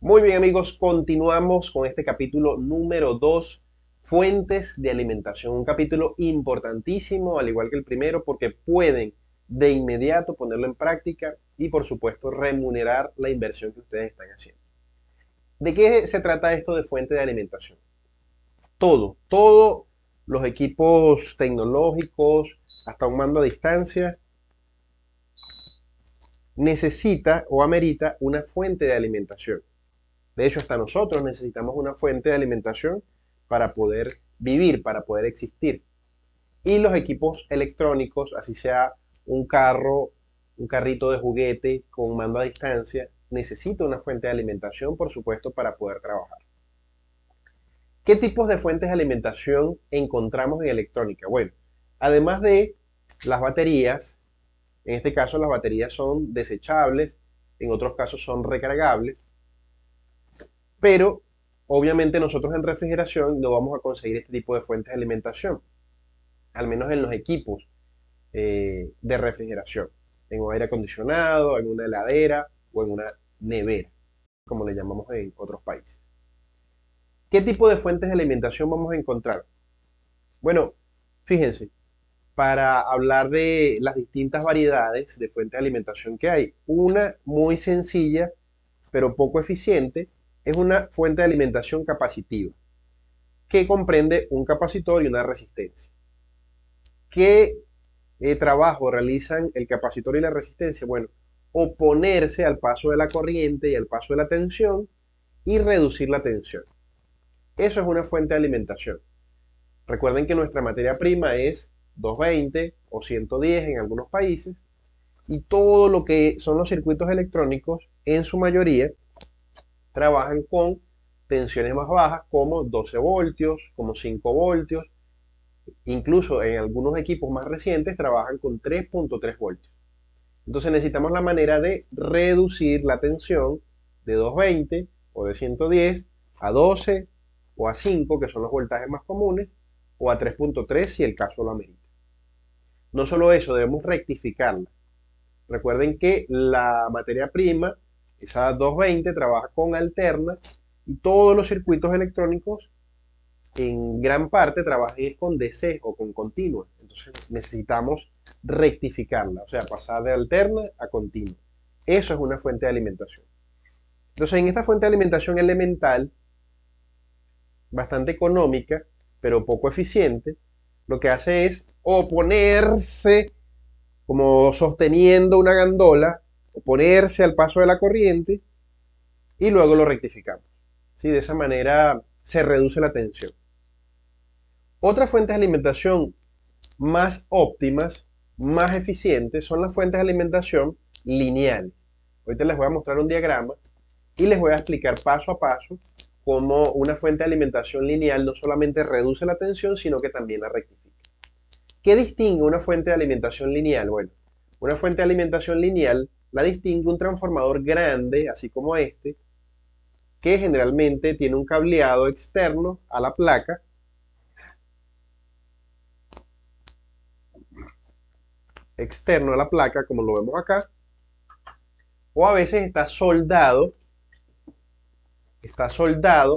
Muy bien amigos, continuamos con este capítulo número 2, fuentes de alimentación. Un capítulo importantísimo, al igual que el primero, porque pueden de inmediato ponerlo en práctica y por supuesto remunerar la inversión que ustedes están haciendo. ¿De qué se trata esto de fuente de alimentación? Todos los equipos tecnológicos, hasta un mando a distancia, necesita o amerita una fuente de alimentación. De hecho, hasta nosotros necesitamos una fuente de alimentación para poder vivir, para poder existir. Y los equipos electrónicos, así sea un carro, un carrito de juguete con mando a distancia, necesita una fuente de alimentación, por supuesto, para poder trabajar. ¿Qué tipos de fuentes de alimentación encontramos en electrónica? Bueno, además de las baterías, en este caso las baterías son desechables, en otros casos son recargables, pero obviamente nosotros en refrigeración no vamos a conseguir este tipo de fuentes de alimentación, al menos en los equipos de refrigeración, en un aire acondicionado, en una heladera o en una nevera, como le llamamos en otros países. ¿Qué tipo de fuentes de alimentación vamos a encontrar? Bueno, fíjense, para hablar de las distintas variedades de fuentes de alimentación que hay, una muy sencilla pero poco eficiente es una fuente de alimentación capacitiva, que comprende un capacitor y una resistencia. ¿Qué trabajo realizan el capacitor y la resistencia? Bueno, oponerse al paso de la corriente y al paso de la tensión y reducir la tensión. Eso es una fuente de alimentación. Recuerden que nuestra materia prima es 220 o 110 en algunos países y todo lo que son los circuitos electrónicos en su mayoría trabajan con tensiones más bajas como 12 voltios, como 5 voltios. Incluso en algunos equipos más recientes trabajan con 3.3 voltios. Entonces necesitamos la manera de reducir la tensión de 220 o de 110 a 12 o a 5, que son los voltajes más comunes, o a 3.3 si el caso lo amerita. No solo eso, debemos rectificarla. Recuerden que la materia prima, esa 220, trabaja con alterna y todos los circuitos electrónicos en gran parte trabajan con DC o con continua. Entonces necesitamos rectificarla, o sea, pasar de alterna a continua. Eso es una fuente de alimentación. Entonces en esta fuente de alimentación elemental, bastante económica, pero poco eficiente, lo que hace es oponerse como sosteniendo una gandola, oponerse al paso de la corriente y luego lo rectificamos. ¿Sí? De esa manera se reduce la tensión. Otras fuentes de alimentación más óptimas, más eficientes, son las fuentes de alimentación lineales. Ahorita les voy a mostrar un diagrama y les voy a explicar paso a paso cómo una fuente de alimentación lineal no solamente reduce la tensión, sino que también la rectifica. ¿Qué distingue una fuente de alimentación lineal? Bueno, una fuente de alimentación lineal la distingue un transformador grande, así como este, que generalmente tiene un cableado externo a la placa, como lo vemos acá, o a veces está soldado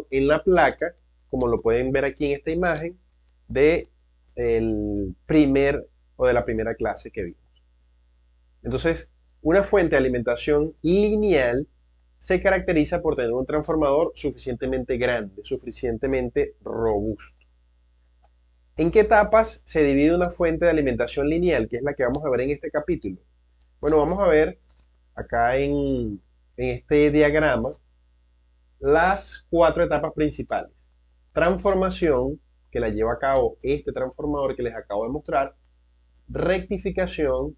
en la placa, como lo pueden ver aquí en esta imagen, de el primer o de la primera clase que vimos. Entonces, una fuente de alimentación lineal se caracteriza por tener un transformador suficientemente grande, suficientemente robusto. ¿En qué etapas se divide una fuente de alimentación lineal? Que es la que vamos a ver en este capítulo. Bueno, vamos a ver acá en este diagrama las 4 etapas principales. Transformación, que la lleva a cabo este transformador que les acabo de mostrar. Rectificación,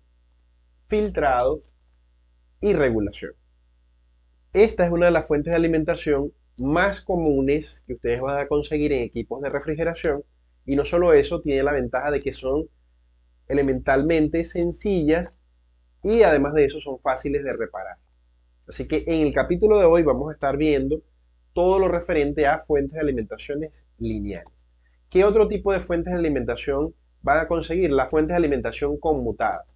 filtrado y regulación. Esta es una de las fuentes de alimentación más comunes que ustedes van a conseguir en equipos de refrigeración. Y no solo eso, tiene la ventaja de que son elementalmente sencillas y además de eso son fáciles de reparar. Así que en el capítulo de hoy vamos a estar viendo todo lo referente a fuentes de alimentaciones lineales. ¿Qué otro tipo de fuentes de alimentación van a conseguir? Las fuentes de alimentación conmutadas.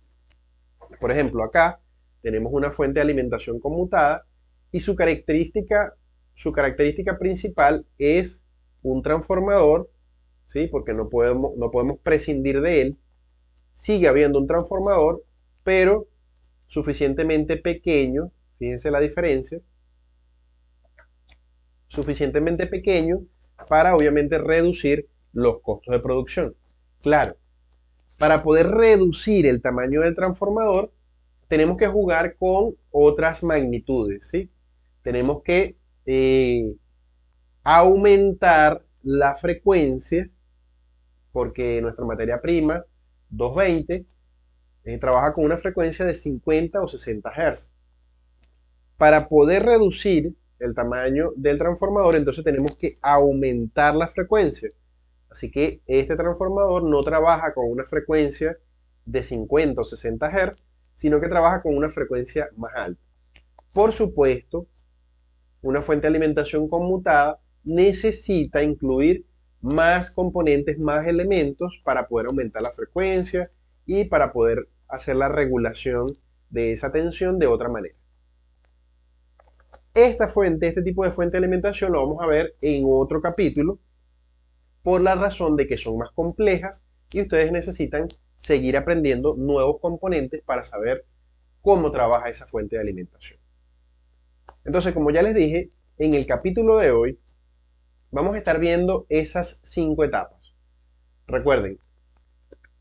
Por ejemplo, acá tenemos una fuente de alimentación conmutada y su característica su característica principal es un transformador, ¿sí? Porque no podemos prescindir de él. Sigue habiendo un transformador, pero suficientemente pequeño, fíjense la diferencia, suficientemente pequeño para obviamente reducir los costos de producción. Claro, para poder reducir el tamaño del transformador, tenemos que jugar con otras magnitudes, ¿sí? Tenemos que aumentar la frecuencia, porque nuestra materia prima, 220, trabaja con una frecuencia de 50 o 60 Hz. Para poder reducir el tamaño del transformador, entonces tenemos que aumentar la frecuencia. Así que este transformador no trabaja con una frecuencia de 50 o 60 Hz, sino que trabaja con una frecuencia más alta. Por supuesto, una fuente de alimentación conmutada necesita incluir más componentes, más elementos para poder aumentar la frecuencia y para poder hacer la regulación de esa tensión de otra manera. Este tipo de fuente de alimentación lo vamos a ver en otro capítulo, por la razón de que son más complejas y ustedes necesitan seguir aprendiendo nuevos componentes para saber cómo trabaja esa fuente de alimentación. Entonces, como ya les dije, en el capítulo de hoy vamos a estar viendo esas 5 etapas. Recuerden,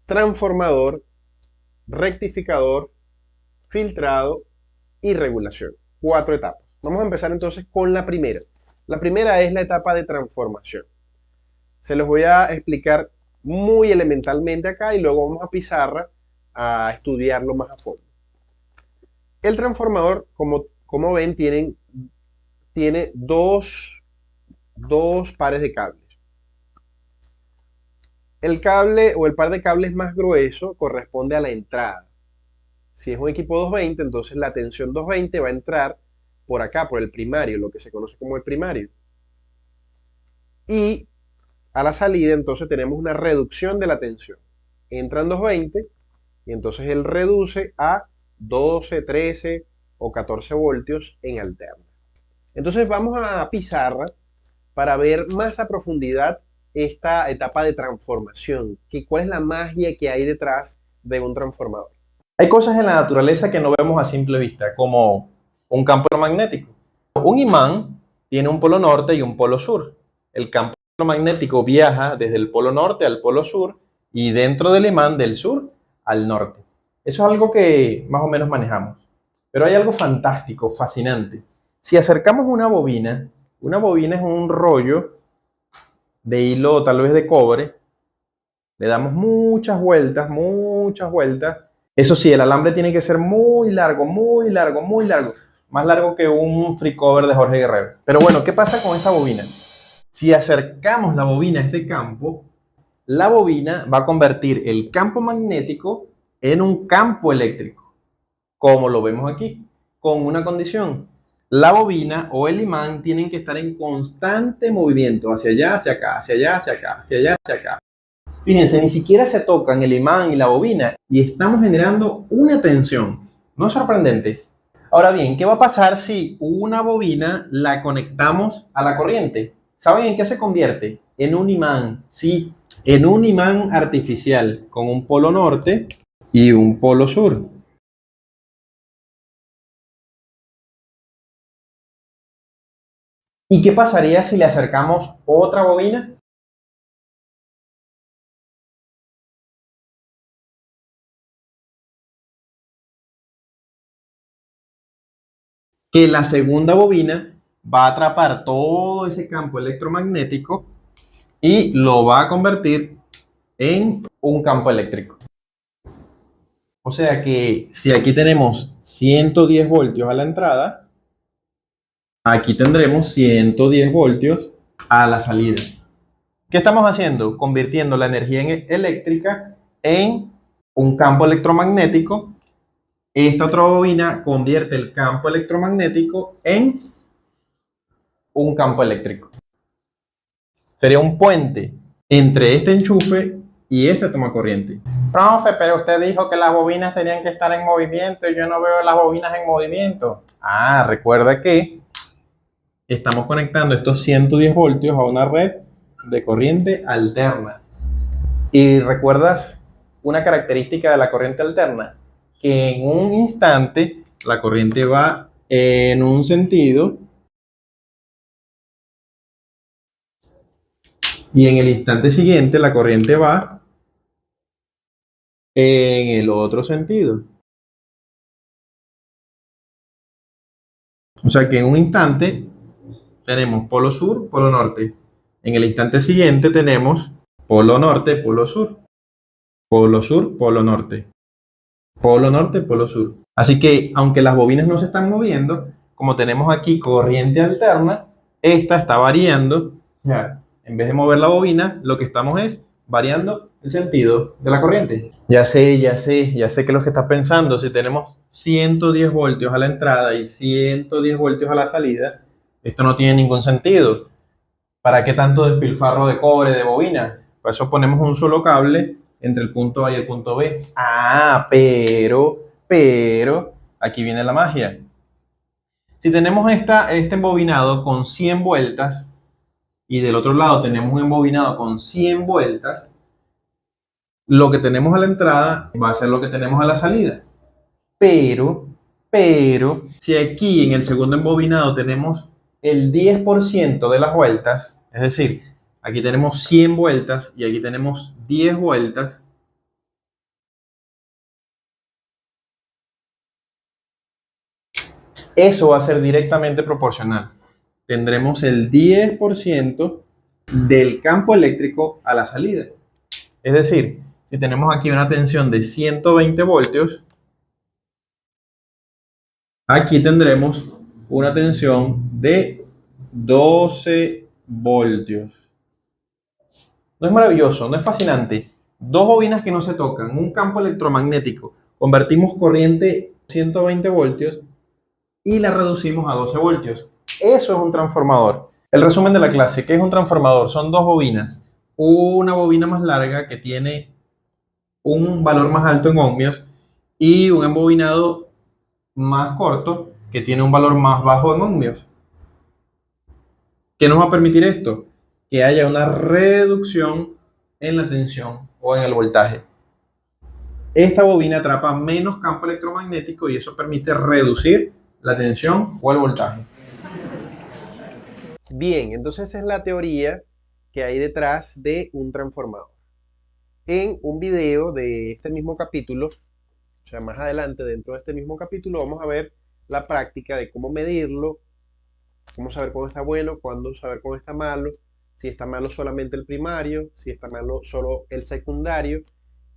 transformador, rectificador, filtrado y regulación. 4 etapas. Vamos a empezar entonces con la primera. La primera es la etapa de transformación. Se los voy a explicar muy elementalmente acá y luego vamos a pizarra a estudiarlo más a fondo. El transformador, como ven, tiene dos pares de cables. El cable o el par de cables más grueso corresponde a la entrada. Si es un equipo 220, entonces la tensión 220 va a entrar por acá, por el primario, lo que se conoce como el primario. Y a la salida, entonces tenemos una reducción de la tensión. Entran 220 y entonces él reduce a 12, 13 o 14 voltios en alterna. Entonces vamos a pizarra para ver más a profundidad esta etapa de transformación. ¿Cuál es la magia que hay detrás de un transformador? Hay cosas en la naturaleza que no vemos a simple vista, como un campo magnético. Un imán tiene un polo norte y un polo sur. El campo magnético viaja desde el polo norte al polo sur y dentro del imán del sur al norte. Eso es algo que más o menos manejamos. Pero hay algo fantástico, fascinante. Si acercamos una bobina es un rollo de hilo tal vez de cobre, le damos muchas vueltas. Eso sí, el alambre tiene que ser muy largo, más largo que un free cover de Jorge Guerrero. Pero bueno, ¿qué pasa con esta bobina? Si acercamos la bobina a este campo, la bobina va a convertir el campo magnético en un campo eléctrico, como lo vemos aquí, con una condición. La bobina o el imán tienen que estar en constante movimiento, hacia allá, hacia acá, hacia allá, hacia acá, hacia allá, hacia acá. Fíjense, ni siquiera se tocan el imán y la bobina y estamos generando una tensión. ¿No es sorprendente? Ahora bien, ¿qué va a pasar si una bobina la conectamos a la corriente? ¿Saben en qué se convierte? En un imán, sí, en un imán artificial con un polo norte y un polo sur. ¿Y qué pasaría si le acercamos otra bobina? Que la segunda bobina va a atrapar todo ese campo electromagnético y lo va a convertir en un campo eléctrico. O sea que si aquí tenemos 110 voltios a la entrada, aquí tendremos 110 voltios a la salida. ¿Qué estamos haciendo? Convirtiendo la energía eléctrica en un campo electromagnético. Esta otra bobina convierte el campo electromagnético en un campo eléctrico. Sería un puente entre este enchufe y esta toma corriente. Profe, pero usted dijo que las bobinas tenían que estar en movimiento y yo no veo las bobinas en movimiento. Recuerda que estamos conectando estos 110 voltios a una red de corriente alterna. ¿Y recuerdas una característica de la corriente alterna? Que en un instante la corriente va en un sentido y en el instante siguiente la corriente va en el otro sentido. O sea que en un instante tenemos polo sur, polo norte. En el instante siguiente tenemos polo norte, polo sur. Polo sur, polo norte. Polo norte, polo sur. Así que aunque las bobinas no se están moviendo, como tenemos aquí corriente alterna, esta está variando. O sea, en vez de mover la bobina, lo que estamos es variando el sentido de la corriente. Ya sé que lo que estás pensando, si tenemos 110 voltios a la entrada y 110 voltios a la salida, esto no tiene ningún sentido. ¿Para qué tanto despilfarro de cobre, de bobina? Por eso ponemos un solo cable entre el punto A y el punto B. Ah, pero, aquí viene la magia. Si tenemos este embobinado con 100 vueltas y del otro lado tenemos un embobinado con 100 vueltas, lo que tenemos a la entrada va a ser lo que tenemos a la salida. Pero, si aquí en el segundo embobinado tenemos el 10% de las vueltas, es decir, aquí tenemos 100 vueltas y aquí tenemos 10 vueltas, eso va a ser directamente proporcional. Tendremos el 10% del campo eléctrico a la salida. Es decir, si tenemos aquí una tensión de 120 voltios, aquí tendremos una tensión de 12 voltios. ¿No es maravilloso? ¿No es fascinante? Dos bobinas que no se tocan, un campo electromagnético, convertimos corriente 120 voltios y la reducimos a 12 voltios. Eso es un transformador. El resumen de la clase, ¿qué es un transformador? Son dos bobinas. Una bobina más larga que tiene un valor más alto en ohmios y un embobinado más corto que tiene un valor más bajo en ohmios. ¿Qué nos va a permitir esto? Que haya una reducción en la tensión o en el voltaje. Esta bobina atrapa menos campo electromagnético y eso permite reducir la tensión o el voltaje. Bien, entonces esa es la teoría que hay detrás de un transformador. En un video de este mismo capítulo, o sea, más adelante dentro de este mismo capítulo, vamos a ver la práctica de cómo medirlo, cómo saber cuándo está bueno, cuándo saber cuándo está malo, si está malo solamente el primario, si está malo solo el secundario,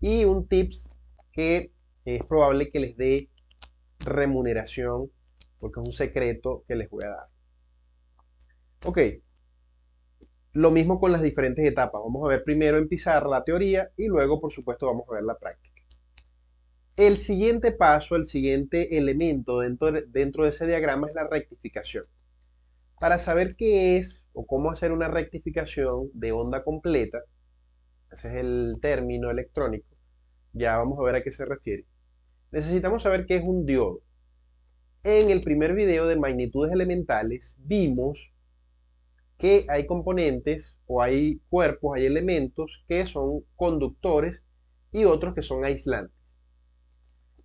y un tips que es probable que les dé remuneración, porque es un secreto que les voy a dar. Ok, lo mismo con las diferentes etapas. Vamos a ver primero en pizarra la teoría y luego, por supuesto, vamos a ver la práctica. El siguiente paso, el siguiente elemento dentro de ese diagrama es la rectificación. Para saber qué es o cómo hacer una rectificación de onda completa, ese es el término electrónico, ya vamos a ver a qué se refiere. Necesitamos saber qué es un diodo. En el primer video de magnitudes elementales vimos que hay componentes o hay cuerpos, hay elementos que son conductores y otros que son aislantes.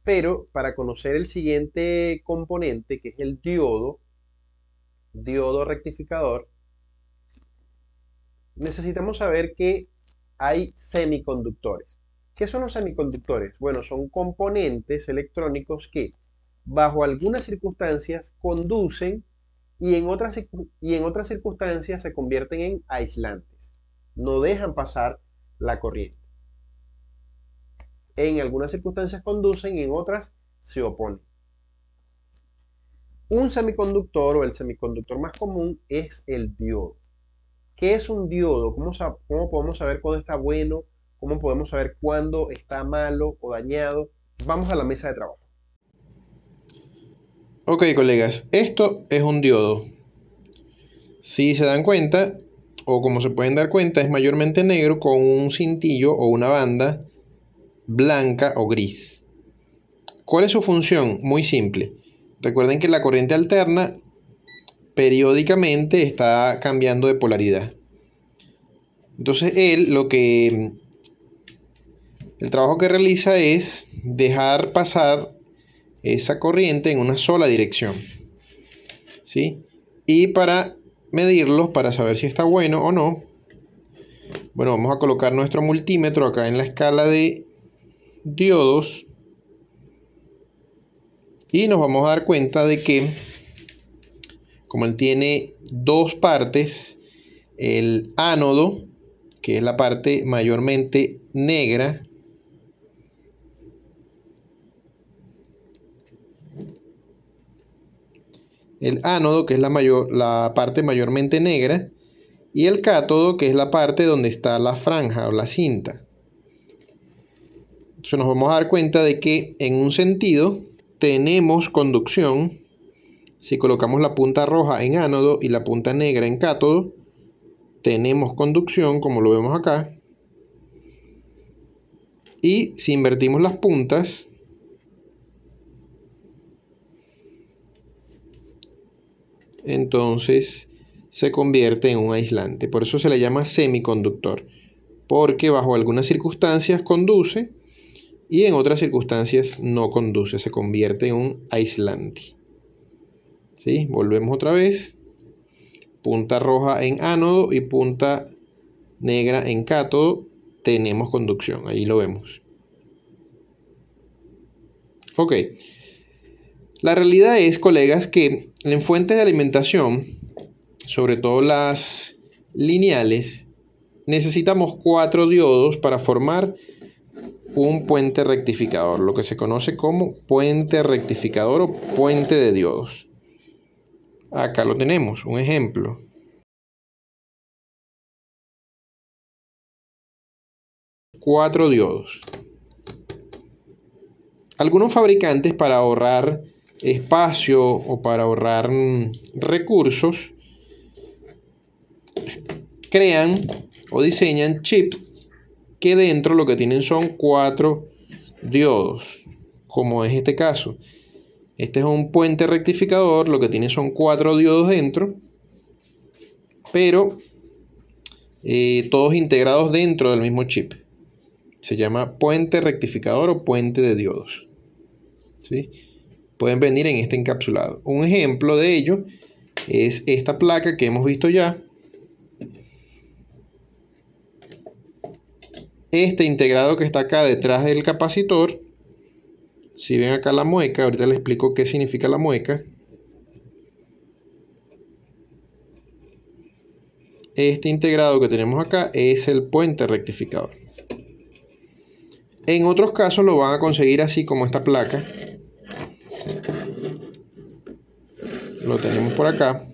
Pero para conocer el siguiente componente, que es el diodo rectificador, necesitamos saber que hay semiconductores. ¿Qué son los semiconductores? Bueno, son componentes electrónicos que bajo algunas circunstancias conducen y en otras circunstancias se convierten en aislantes. No dejan pasar la corriente. En algunas circunstancias conducen y en otras se oponen. Un semiconductor o el semiconductor más común es el diodo. ¿Qué es un diodo? ¿Cómo podemos saber cuándo está bueno? ¿Cómo podemos saber cuándo está malo o dañado? Vamos a la mesa de trabajo. Ok, colegas, esto es un diodo. Si se dan cuenta, o como se pueden dar cuenta, es mayormente negro con un cintillo o una banda blanca o gris. ¿Cuál es su función? Muy simple. Recuerden que la corriente alterna periódicamente está cambiando de polaridad. Entonces el trabajo que realiza es dejar pasar esa corriente en una sola dirección, ¿sí? Y para medirlos, para saber si está bueno o no, bueno, vamos a colocar nuestro multímetro acá en la escala de diodos y nos vamos a dar cuenta de que, como él tiene dos partes, el ánodo, que es la parte mayormente negra, el ánodo, que es la parte mayormente negra, y el cátodo, que es la parte donde está la franja o la cinta. Entonces nos vamos a dar cuenta de que en un sentido tenemos conducción. Si colocamos la punta roja en ánodo y la punta negra en cátodo, tenemos conducción, como lo vemos acá. Y si invertimos las puntas, entonces se convierte en un aislante. Por eso se le llama semiconductor, porque bajo algunas circunstancias conduce y en otras circunstancias no conduce, se convierte en un aislante. ¿Sí? Volvemos otra vez. Punta roja en ánodo y punta negra en cátodo, tenemos conducción, ahí lo vemos. Ok, la realidad es, colegas, que en fuentes de alimentación, sobre todo las lineales, necesitamos 4 diodos para formar un puente rectificador, lo que se conoce como puente rectificador o puente de diodos. Acá lo tenemos, un ejemplo. Cuatro diodos. Algunos fabricantes, para ahorrar espacio o para ahorrar recursos, crean o diseñan chips que dentro lo que tienen son 4 diodos, como es este caso. Este es un puente rectificador, lo que tiene son 4 diodos dentro, pero todos integrados dentro del mismo chip. Se llama puente rectificador o puente de diodos, ¿sí? Pueden venir en este encapsulado. Un ejemplo de ello es esta placa que hemos visto ya. Este integrado que está acá detrás del capacitor. Si ven acá la mueca, ahorita les explico qué significa la mueca. Este integrado que tenemos acá es el puente rectificador. En otros casos lo van a conseguir así como esta placa. Lo tenemos por acá.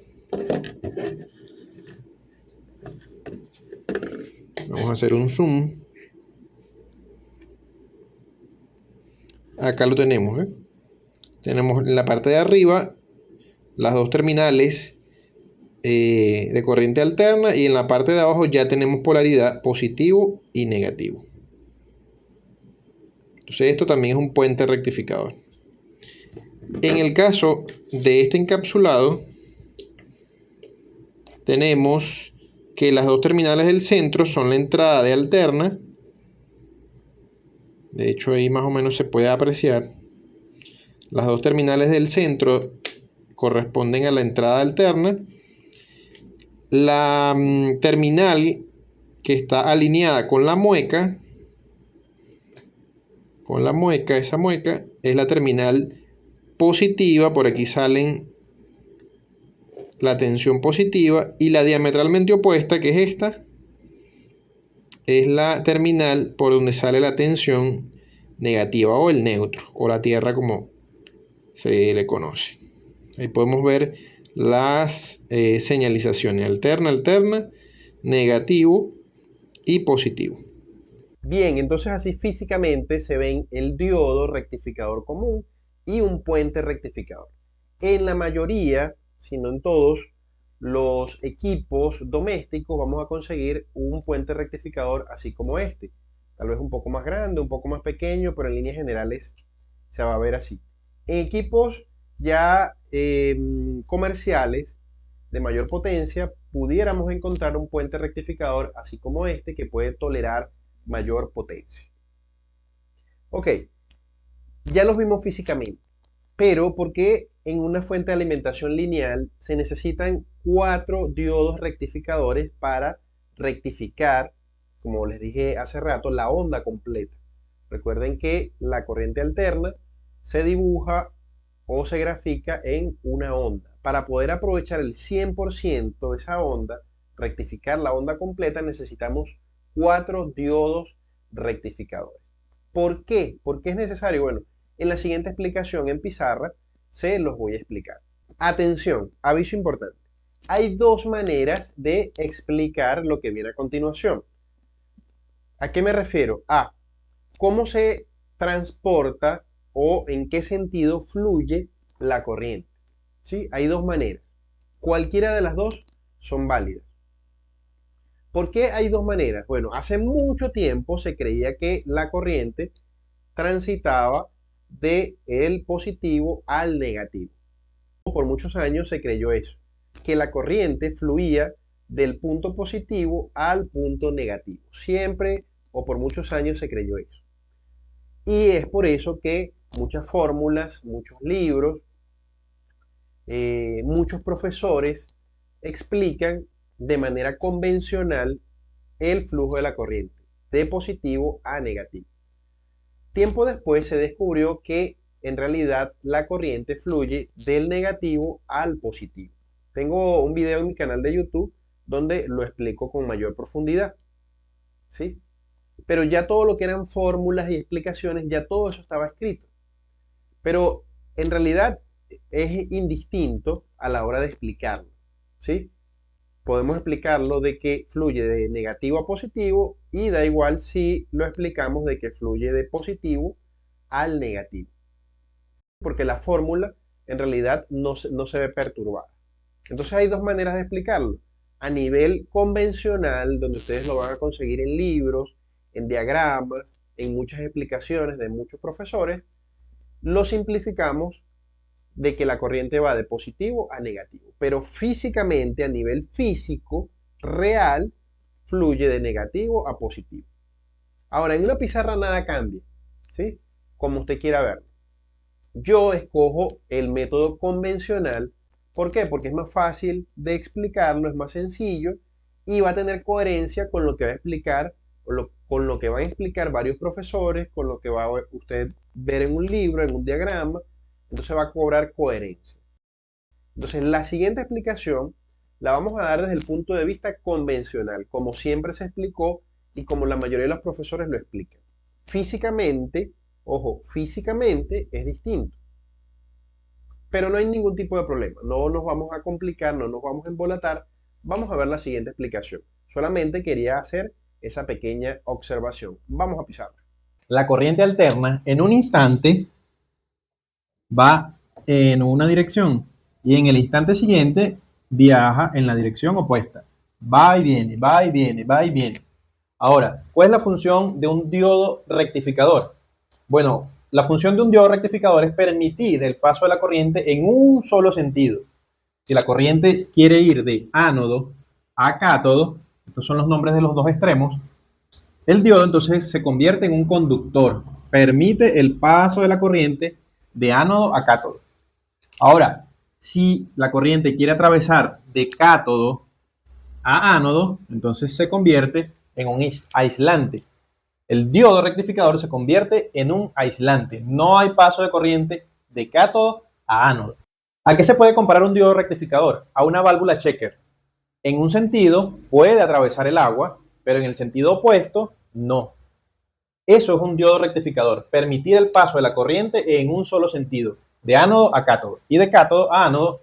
Vamos a hacer un zoom. Acá lo tenemos, ¿eh? Tenemos en la parte de arriba las dos terminales de corriente alterna y en la parte de abajo ya tenemos polaridad positivo y negativo. Entonces esto también es un puente rectificador. En el caso de este encapsulado tenemos que las dos terminales del centro son la entrada de alterna. De hecho ahí más o menos se puede apreciar. Las dos terminales del centro corresponden a la entrada alterna. La terminal que está alineada con la mueca, esa mueca es la terminal positiva. Por aquí salen la tensión positiva, y la diametralmente opuesta, que es esta, es la terminal por donde sale la tensión negativa o el neutro o la tierra como se le conoce. Ahí podemos ver las señalizaciones: alterna, negativo y positivo. Bien, entonces así físicamente se ven el diodo rectificador común y un puente rectificador. En la mayoría, si no en todos, los equipos domésticos vamos a conseguir un puente rectificador así como este. Tal vez un poco más grande, un poco más pequeño, pero en líneas generales se va a ver así. En equipos ya comerciales, de mayor potencia, pudiéramos encontrar un puente rectificador así como este que puede tolerar mayor potencia. Ok, ya los vimos físicamente, pero ¿por qué en una fuente de alimentación lineal se necesitan 4 diodos rectificadores para rectificar, como les dije hace rato, la onda completa? Recuerden que la corriente alterna se dibuja o se grafica en una onda. Para poder aprovechar el 100% de esa onda, rectificar la onda completa, necesitamos 4 diodos rectificadores. ¿Por qué? ¿Por qué es necesario? Bueno, en la siguiente explicación en pizarra se los voy a explicar. Atención, aviso importante. Hay dos maneras de explicar lo que viene a continuación. ¿A qué me refiero? A cómo se transporta o en qué sentido fluye la corriente. ¿Sí? Hay dos maneras. Cualquiera de las dos son válidas. ¿Por qué hay dos maneras? Bueno, hace mucho tiempo se creía que la corriente transitaba del positivo al negativo. Por muchos años se creyó eso, que la corriente fluía del punto positivo al punto negativo. Siempre o por muchos años se creyó eso. Y es por eso que muchas fórmulas, muchos libros, muchos profesores explican de manera convencional el flujo de la corriente, de positivo a negativo. Tiempo después se descubrió que en realidad la corriente fluye del negativo al positivo. Tengo un video en mi canal de YouTube donde lo explico con mayor profundidad, ¿sí? Pero ya todo lo que eran fórmulas y explicaciones, ya todo eso estaba escrito. Pero en realidad es indistinto a la hora de explicarlo, ¿sí? Podemos explicarlo de que fluye de negativo a positivo y da igual si lo explicamos de que fluye de positivo al negativo. Porque la fórmula en realidad no se ve perturbada. Entonces hay dos maneras de explicarlo. A nivel convencional, donde ustedes lo van a conseguir en libros, en diagramas, en muchas explicaciones de muchos profesores, lo simplificamos de que la corriente va de positivo a negativo. Pero físicamente, a nivel físico, real, fluye de negativo a positivo. Ahora, en una pizarra nada cambia, ¿sí? Como usted quiera verlo. Yo escojo el método convencional. ¿Por qué? Porque es más fácil de explicarlo, es más sencillo y va a tener coherencia con lo que va a explicar, con lo que van a explicar varios profesores, con lo que va a usted ver en un libro, en un diagrama. Entonces va a cobrar coherencia. Entonces la siguiente explicación la vamos a dar desde el punto de vista convencional, como siempre se explicó y como la mayoría de los profesores lo explican. Físicamente, ojo, físicamente es distinto. Pero no hay ningún tipo de problema. No nos vamos a complicar, no nos vamos a embolatar. Vamos a ver la siguiente explicación. Solamente quería hacer esa pequeña observación. Vamos a pizarra. La corriente alterna en un instante va en una dirección y en el instante siguiente viaja en la dirección opuesta. Va y viene, va y viene, va y viene. Ahora, ¿cuál es la función de un diodo rectificador? Bueno, la función de un diodo rectificador es permitir el paso de la corriente en un solo sentido. Si la corriente quiere ir de ánodo a cátodo, estos son los nombres de los dos extremos, el diodo entonces se convierte en un conductor, permite el paso de la corriente de ánodo a cátodo. Ahora, si la corriente quiere atravesar de cátodo a ánodo, entonces se convierte en un aislante. El diodo rectificador se convierte en un aislante. No hay paso de corriente de cátodo a ánodo. ¿A qué se puede comparar un diodo rectificador? A una válvula checker. En un sentido puede atravesar el agua, pero en el sentido opuesto no. Eso es un diodo rectificador, permitir el paso de la corriente en un solo sentido, de ánodo a cátodo y de cátodo a ánodo.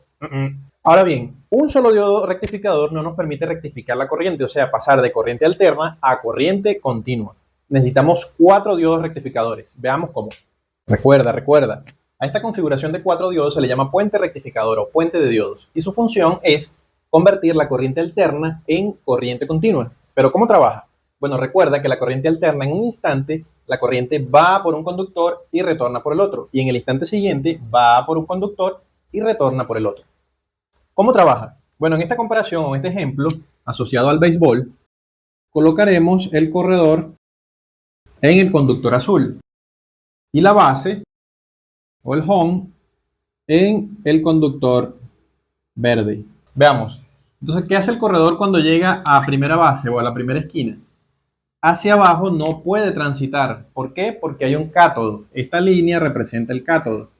Ahora bien, un solo diodo rectificador no nos permite rectificar la corriente, o sea, pasar de corriente alterna a corriente continua. Necesitamos 4 diodos rectificadores. Veamos cómo. Recuerda. A esta configuración de 4 diodos se le llama puente rectificador o puente de diodos. Y su función es convertir la corriente alterna en corriente continua. ¿Pero cómo trabaja? Bueno, recuerda que la corriente alterna en un instante, la corriente va por un conductor y retorna por el otro. Y en el instante siguiente va por un conductor y retorna por el otro. ¿Cómo trabaja? Bueno, en esta comparación o en este ejemplo asociado al béisbol, colocaremos el corredor en el conductor azul y la base o el home en el conductor verde. Veamos. Entonces, ¿qué hace el corredor cuando llega a primera base o a la primera esquina? Hacia abajo no puede transitar. ¿Por qué? Porque hay un cátodo. Esta línea representa el cátodo.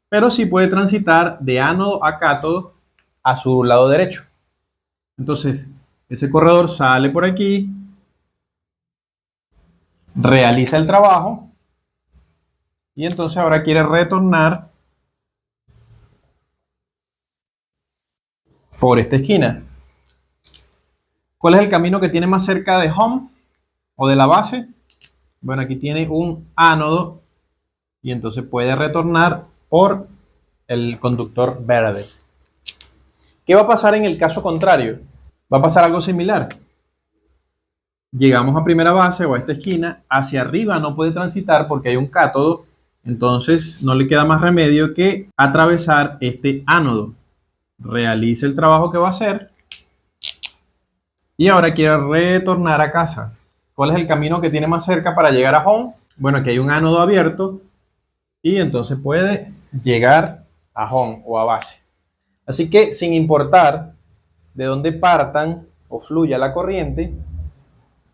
Pero sí puede transitar de ánodo a cátodo a su lado derecho. Entonces, ese corredor sale por aquí, realiza el trabajo y entonces ahora quiere retornar por esta esquina. ¿Cuál es el camino que tiene más cerca de home o de la base? Bueno, aquí tiene un ánodo y entonces puede retornar por el conductor verde. ¿Qué va a pasar en el caso contrario? Va a pasar algo similar. Llegamos a primera base o a esta esquina, hacia arriba no puede transitar porque hay un cátodo, entonces no le queda más remedio que atravesar este ánodo. Realiza el trabajo que va a hacer y ahora quiere retornar a casa. ¿Cuál es el camino que tiene más cerca para llegar a home? Bueno, aquí hay un ánodo abierto y entonces puede llegar a home o a base. Así que sin importar de dónde partan o fluya la corriente,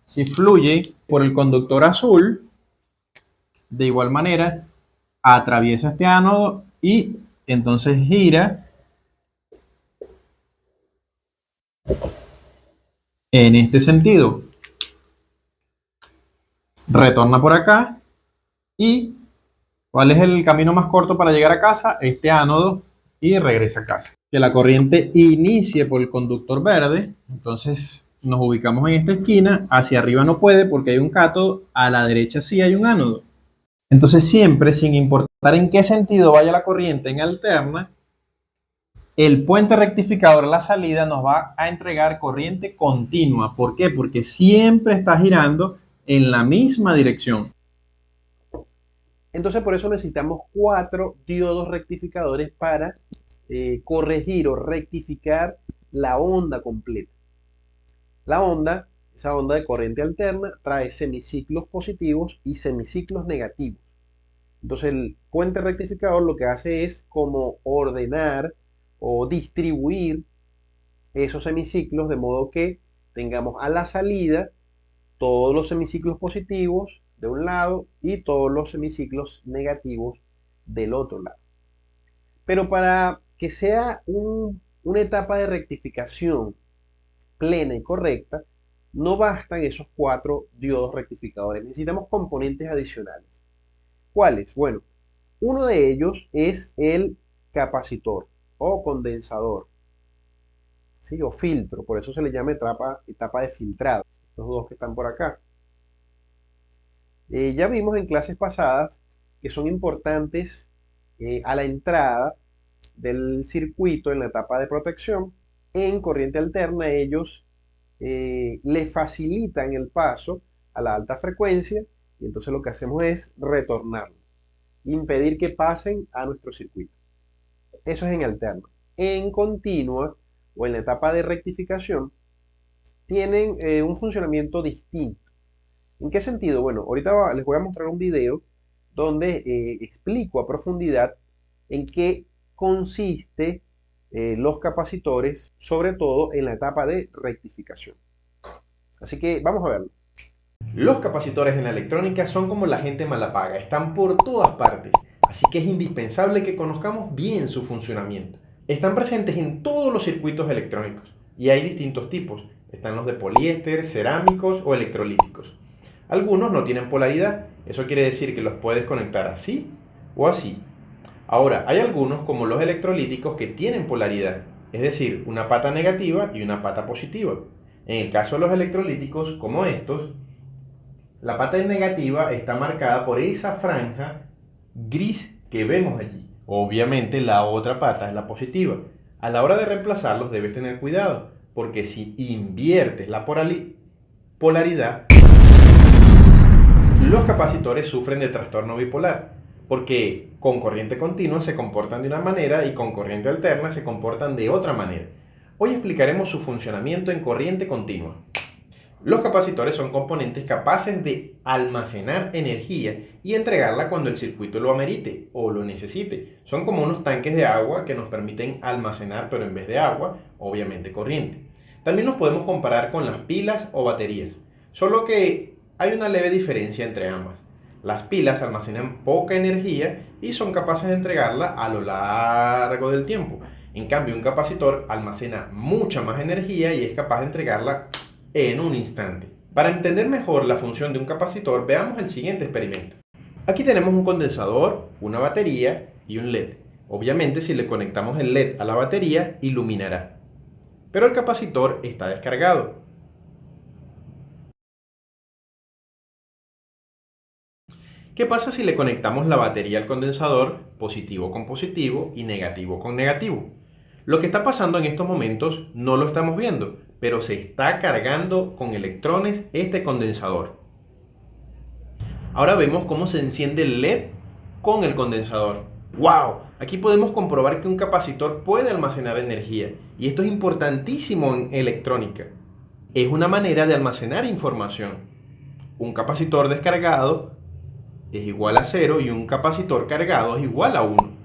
si fluye por el conductor azul, de igual manera atraviesa este ánodo y entonces gira en este sentido. Retorna por acá y ¿cuál es el camino más corto para llegar a casa? Este ánodo y regresa a casa. Que la corriente inicie por el conductor verde, entonces nos ubicamos en esta esquina, hacia arriba no puede porque hay un cátodo, a la derecha sí hay un ánodo. Entonces siempre, sin importar en qué sentido vaya la corriente en alterna, el puente rectificador a la salida nos va a entregar corriente continua. ¿Por qué? Porque siempre está girando en la misma dirección. Entonces por eso necesitamos 4 diodos rectificadores para corregir o rectificar la onda completa. La onda, esa onda de corriente alterna, trae semiciclos positivos y semiciclos negativos. Entonces el puente rectificador lo que hace es como ordenar o distribuir esos semiciclos de modo que tengamos a la salida todos los semiciclos positivos de un lado y todos los semiciclos negativos del otro lado. Pero para que sea una etapa de rectificación plena y correcta, no bastan esos 4 diodos rectificadores. Necesitamos componentes adicionales. ¿Cuáles? Bueno, uno de ellos es el capacitor o condensador, ¿sí? O filtro, por eso se le llama etapa de filtrado. Los dos que están por acá. Ya vimos en clases pasadas que son importantes a la entrada del circuito en la etapa de protección. En corriente alterna ellos le facilitan el paso a la alta frecuencia y entonces lo que hacemos es retornarlo, impedir que pasen a nuestro circuito. Eso es en alterno. En continua o en la etapa de rectificación tienen un funcionamiento distinto. ¿En qué sentido? Bueno, ahorita les voy a mostrar un video donde explico a profundidad en qué consiste los capacitores, sobre todo en la etapa de rectificación. Así que vamos a verlo. Los capacitores en la electrónica son como la gente mala paga, están por todas partes, así que es indispensable que conozcamos bien su funcionamiento. Están presentes en todos los circuitos electrónicos y hay distintos tipos. Están los de poliéster, cerámicos o electrolíticos. Algunos no tienen polaridad, eso quiere decir que los puedes conectar así o así. Ahora, hay algunos como los electrolíticos que tienen polaridad, es decir, una pata negativa y una pata positiva. En el caso de los electrolíticos, como estos, la pata negativa está marcada por esa franja gris que vemos allí. Obviamente la otra pata es la positiva. A la hora de reemplazarlos debes tener cuidado, porque si inviertes la polaridad, los capacitores sufren de trastorno bipolar, porque con corriente continua se comportan de una manera y con corriente alterna se comportan de otra manera. Hoy explicaremos su funcionamiento en corriente continua. Los capacitores son componentes capaces de almacenar energía y entregarla cuando el circuito lo amerite o lo necesite. Son como unos tanques de agua que nos permiten almacenar, pero en vez de agua, obviamente corriente. También nos podemos comparar con las pilas o baterías, solo que hay una leve diferencia entre ambas. Las pilas almacenan poca energía y son capaces de entregarla a lo largo del tiempo. En cambio, un capacitor almacena mucha más energía y es capaz de entregarla en un instante. Para entender mejor la función de un capacitor, veamos el siguiente experimento. Aquí tenemos un condensador, una batería y un LED. Obviamente, si le conectamos el LED a la batería, iluminará. Pero el capacitor está descargado. ¿Qué pasa si le conectamos la batería al condensador, positivo con positivo y negativo con negativo? Lo que está pasando en estos momentos no lo estamos viendo, pero se está cargando con electrones este condensador. Ahora vemos cómo se enciende el LED con el condensador. ¡Wow! Aquí podemos comprobar que un capacitor puede almacenar energía, y esto es importantísimo en electrónica. Es una manera de almacenar información. Un capacitor descargado es igual a 0 y un capacitor cargado es igual a 1.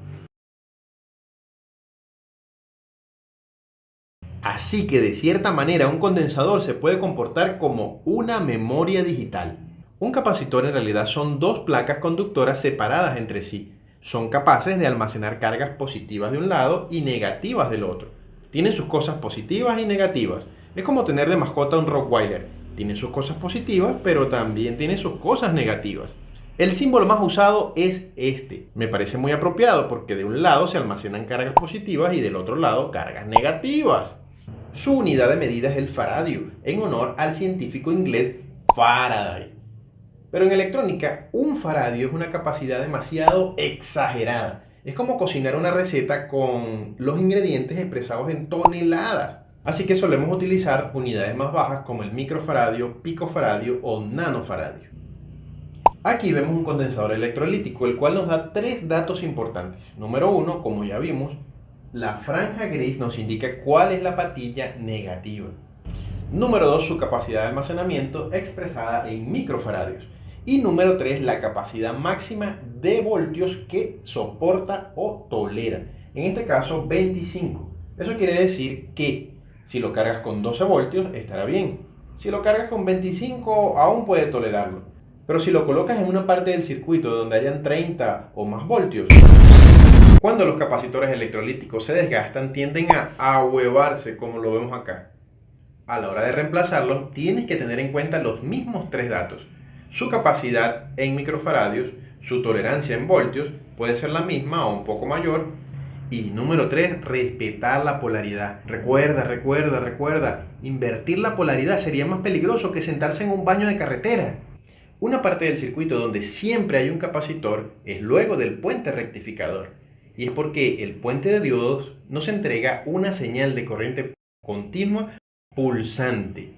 Así que de cierta manera un condensador se puede comportar como una memoria digital. Un capacitor en realidad son dos placas conductoras separadas entre sí. Son capaces de almacenar cargas positivas de un lado y negativas del otro. Tienen sus cosas positivas y negativas. Es como tener de mascota un Rottweiler. Tiene sus cosas positivas, pero también tiene sus cosas negativas. El símbolo más usado es este. Me parece muy apropiado porque de un lado se almacenan cargas positivas y del otro lado cargas negativas. Su unidad de medida es el faradio, en honor al científico inglés Faraday. Pero en electrónica, un faradio es una capacidad demasiado exagerada. Es como cocinar una receta con los ingredientes expresados en toneladas. Así que solemos utilizar unidades más bajas como el microfaradio, picofaradio o nanofaradio. Aquí vemos un condensador electrolítico, el cual nos da tres datos importantes. Número uno, como ya vimos, la franja gris nos indica cuál es la patilla negativa. Número 2, su capacidad de almacenamiento expresada en microfaradios. Y número 3, la capacidad máxima de voltios que soporta o tolera. En este caso, 25. Eso quiere decir que si lo cargas con 12 voltios, estará bien. Si lo cargas con 25, aún puede tolerarlo. Pero si lo colocas en una parte del circuito donde hayan 30 o más voltios, cuando los capacitores electrolíticos se desgastan, tienden a ahuevarse, como lo vemos acá. A la hora de reemplazarlos, tienes que tener en cuenta los mismos tres datos. Su capacidad en microfaradios, su tolerancia en voltios, puede ser la misma o un poco mayor. Y número 3, respetar la polaridad. Recuerda, invertir la polaridad sería más peligroso que sentarse en un baño de carretera. Una parte del circuito donde siempre hay un capacitor es luego del puente rectificador. Y es porque el puente de diodos nos entrega una señal de corriente continua pulsante.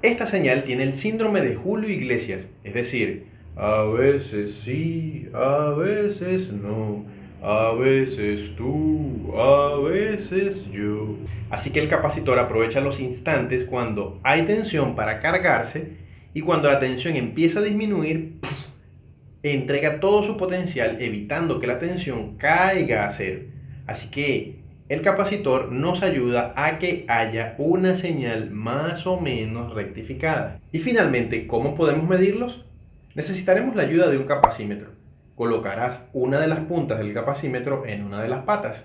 Esta señal tiene el síndrome de Julio Iglesias, es decir, a veces sí, a veces no, a veces tú, a veces yo. Así que el capacitor aprovecha los instantes cuando hay tensión para cargarse y cuando la tensión empieza a disminuir, entrega todo su potencial evitando que la tensión caiga a cero. Así que el capacitor nos ayuda a que haya una señal más o menos rectificada. Y finalmente, ¿cómo podemos medirlos? Necesitaremos la ayuda de un capacímetro. Colocarás una de las puntas del capacímetro en una de las patas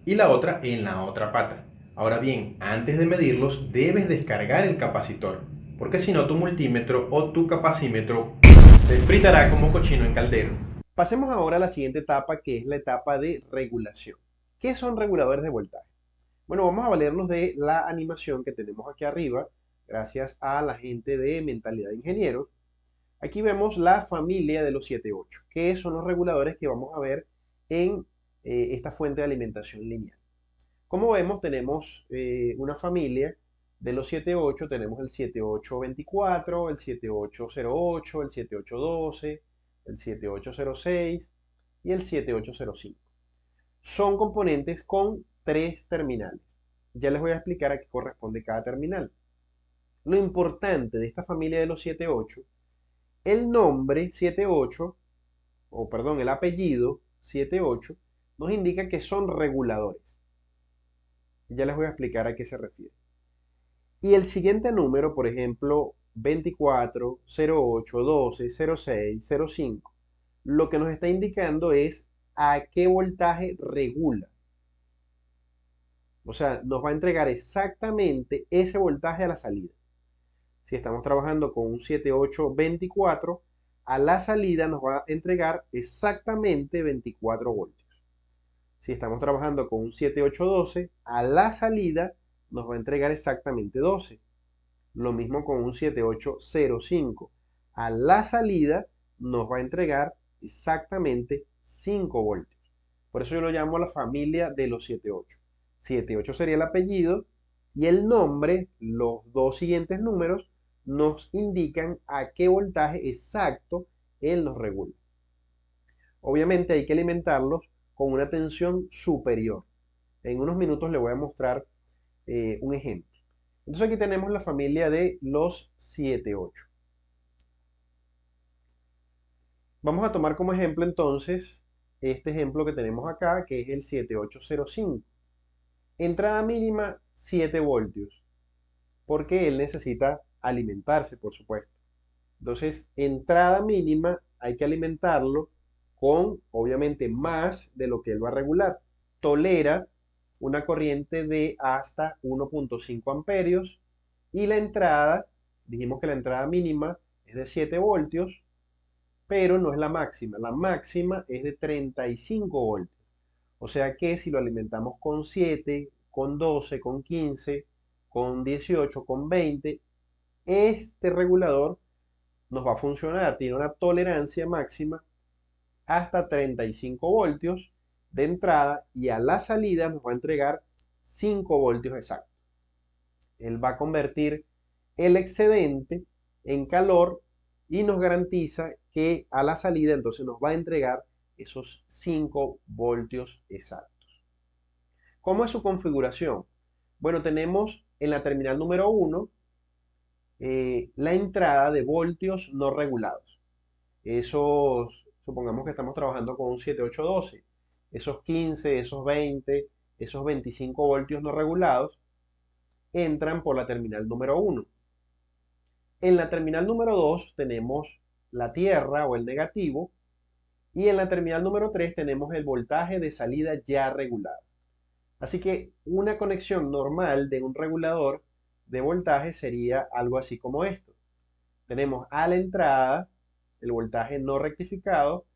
y la otra en la otra pata. Ahora bien, antes de medirlos debes descargar el capacitor, porque si no tu multímetro o tu capacímetro se fritará como cochino en caldero. Pasemos ahora a la siguiente etapa, que es la etapa de regulación. ¿Qué son reguladores de voltaje? Bueno, vamos a valernos de la animación que tenemos aquí arriba, gracias a la gente de Mentalidad de Ingenieros. Aquí vemos la familia de los 7-8, que son los reguladores que vamos a ver en esta fuente de alimentación lineal. Como vemos, tenemos una familia de los 7-8, tenemos el 7-8-24, el 7-8-08, el 7-8-12, el 7-8-06, y el 7805. Son componentes con 3 terminales. Ya les voy a explicar a qué corresponde cada terminal. Lo importante de esta familia de los 78, el nombre 78, o perdón, el apellido 78, nos indica que son reguladores. Ya les voy a explicar a qué se refiere. Y el siguiente número, por ejemplo, 24, 08, 12, 06, 05, lo que nos está indicando es a qué voltaje regula. O sea, nos va a entregar exactamente ese voltaje a la salida. Si estamos trabajando con un 7824, a la salida nos va a entregar exactamente 24 voltios. Si estamos trabajando con un 7812, a la salida nos va a entregar exactamente 12. Lo mismo con un 7805. A la salida nos va a entregar exactamente 5 voltios. Por eso yo lo llamo la familia de los 78. 78 sería el apellido y el nombre, los dos siguientes números, nos indican a qué voltaje exacto él nos regula. Obviamente hay que alimentarlos con una tensión superior. En unos minutos les voy a mostrar un ejemplo. Entonces aquí tenemos la familia de los 78. Vamos a tomar como ejemplo entonces este ejemplo que tenemos acá, que es el 7805. Entrada mínima 7 voltios, porque él necesita alimentarse, por supuesto. Entonces, entrada mínima hay que alimentarlo con, obviamente, más de lo que él va a regular. Tolera una corriente de hasta 1.5 amperios y la entrada, dijimos que la entrada mínima es de 7 voltios, pero no es la máxima. La máxima es de 35 voltios. O sea que si lo alimentamos con 7, con 12, con 15, con 18, con 20, este regulador nos va a funcionar. Tiene una tolerancia máxima hasta 35 voltios de entrada y a la salida nos va a entregar 5 voltios exactos. Él va a convertir el excedente en calor y nos garantiza que a la salida entonces nos va a entregar esos 5 voltios exactos. ¿Cómo es su configuración? Bueno, tenemos en la terminal número 1 la entrada de voltios no regulados. Esos, supongamos que estamos trabajando con un 7812, esos 15, esos 20, esos 25 voltios no regulados entran por la terminal número 1. En la terminal número 2 tenemos la tierra o el negativo y en la terminal número 3 tenemos el voltaje de salida ya regulado. Así que una conexión normal de un regulador de voltaje sería algo así como esto. Tenemos a la entrada el voltaje no rectificado.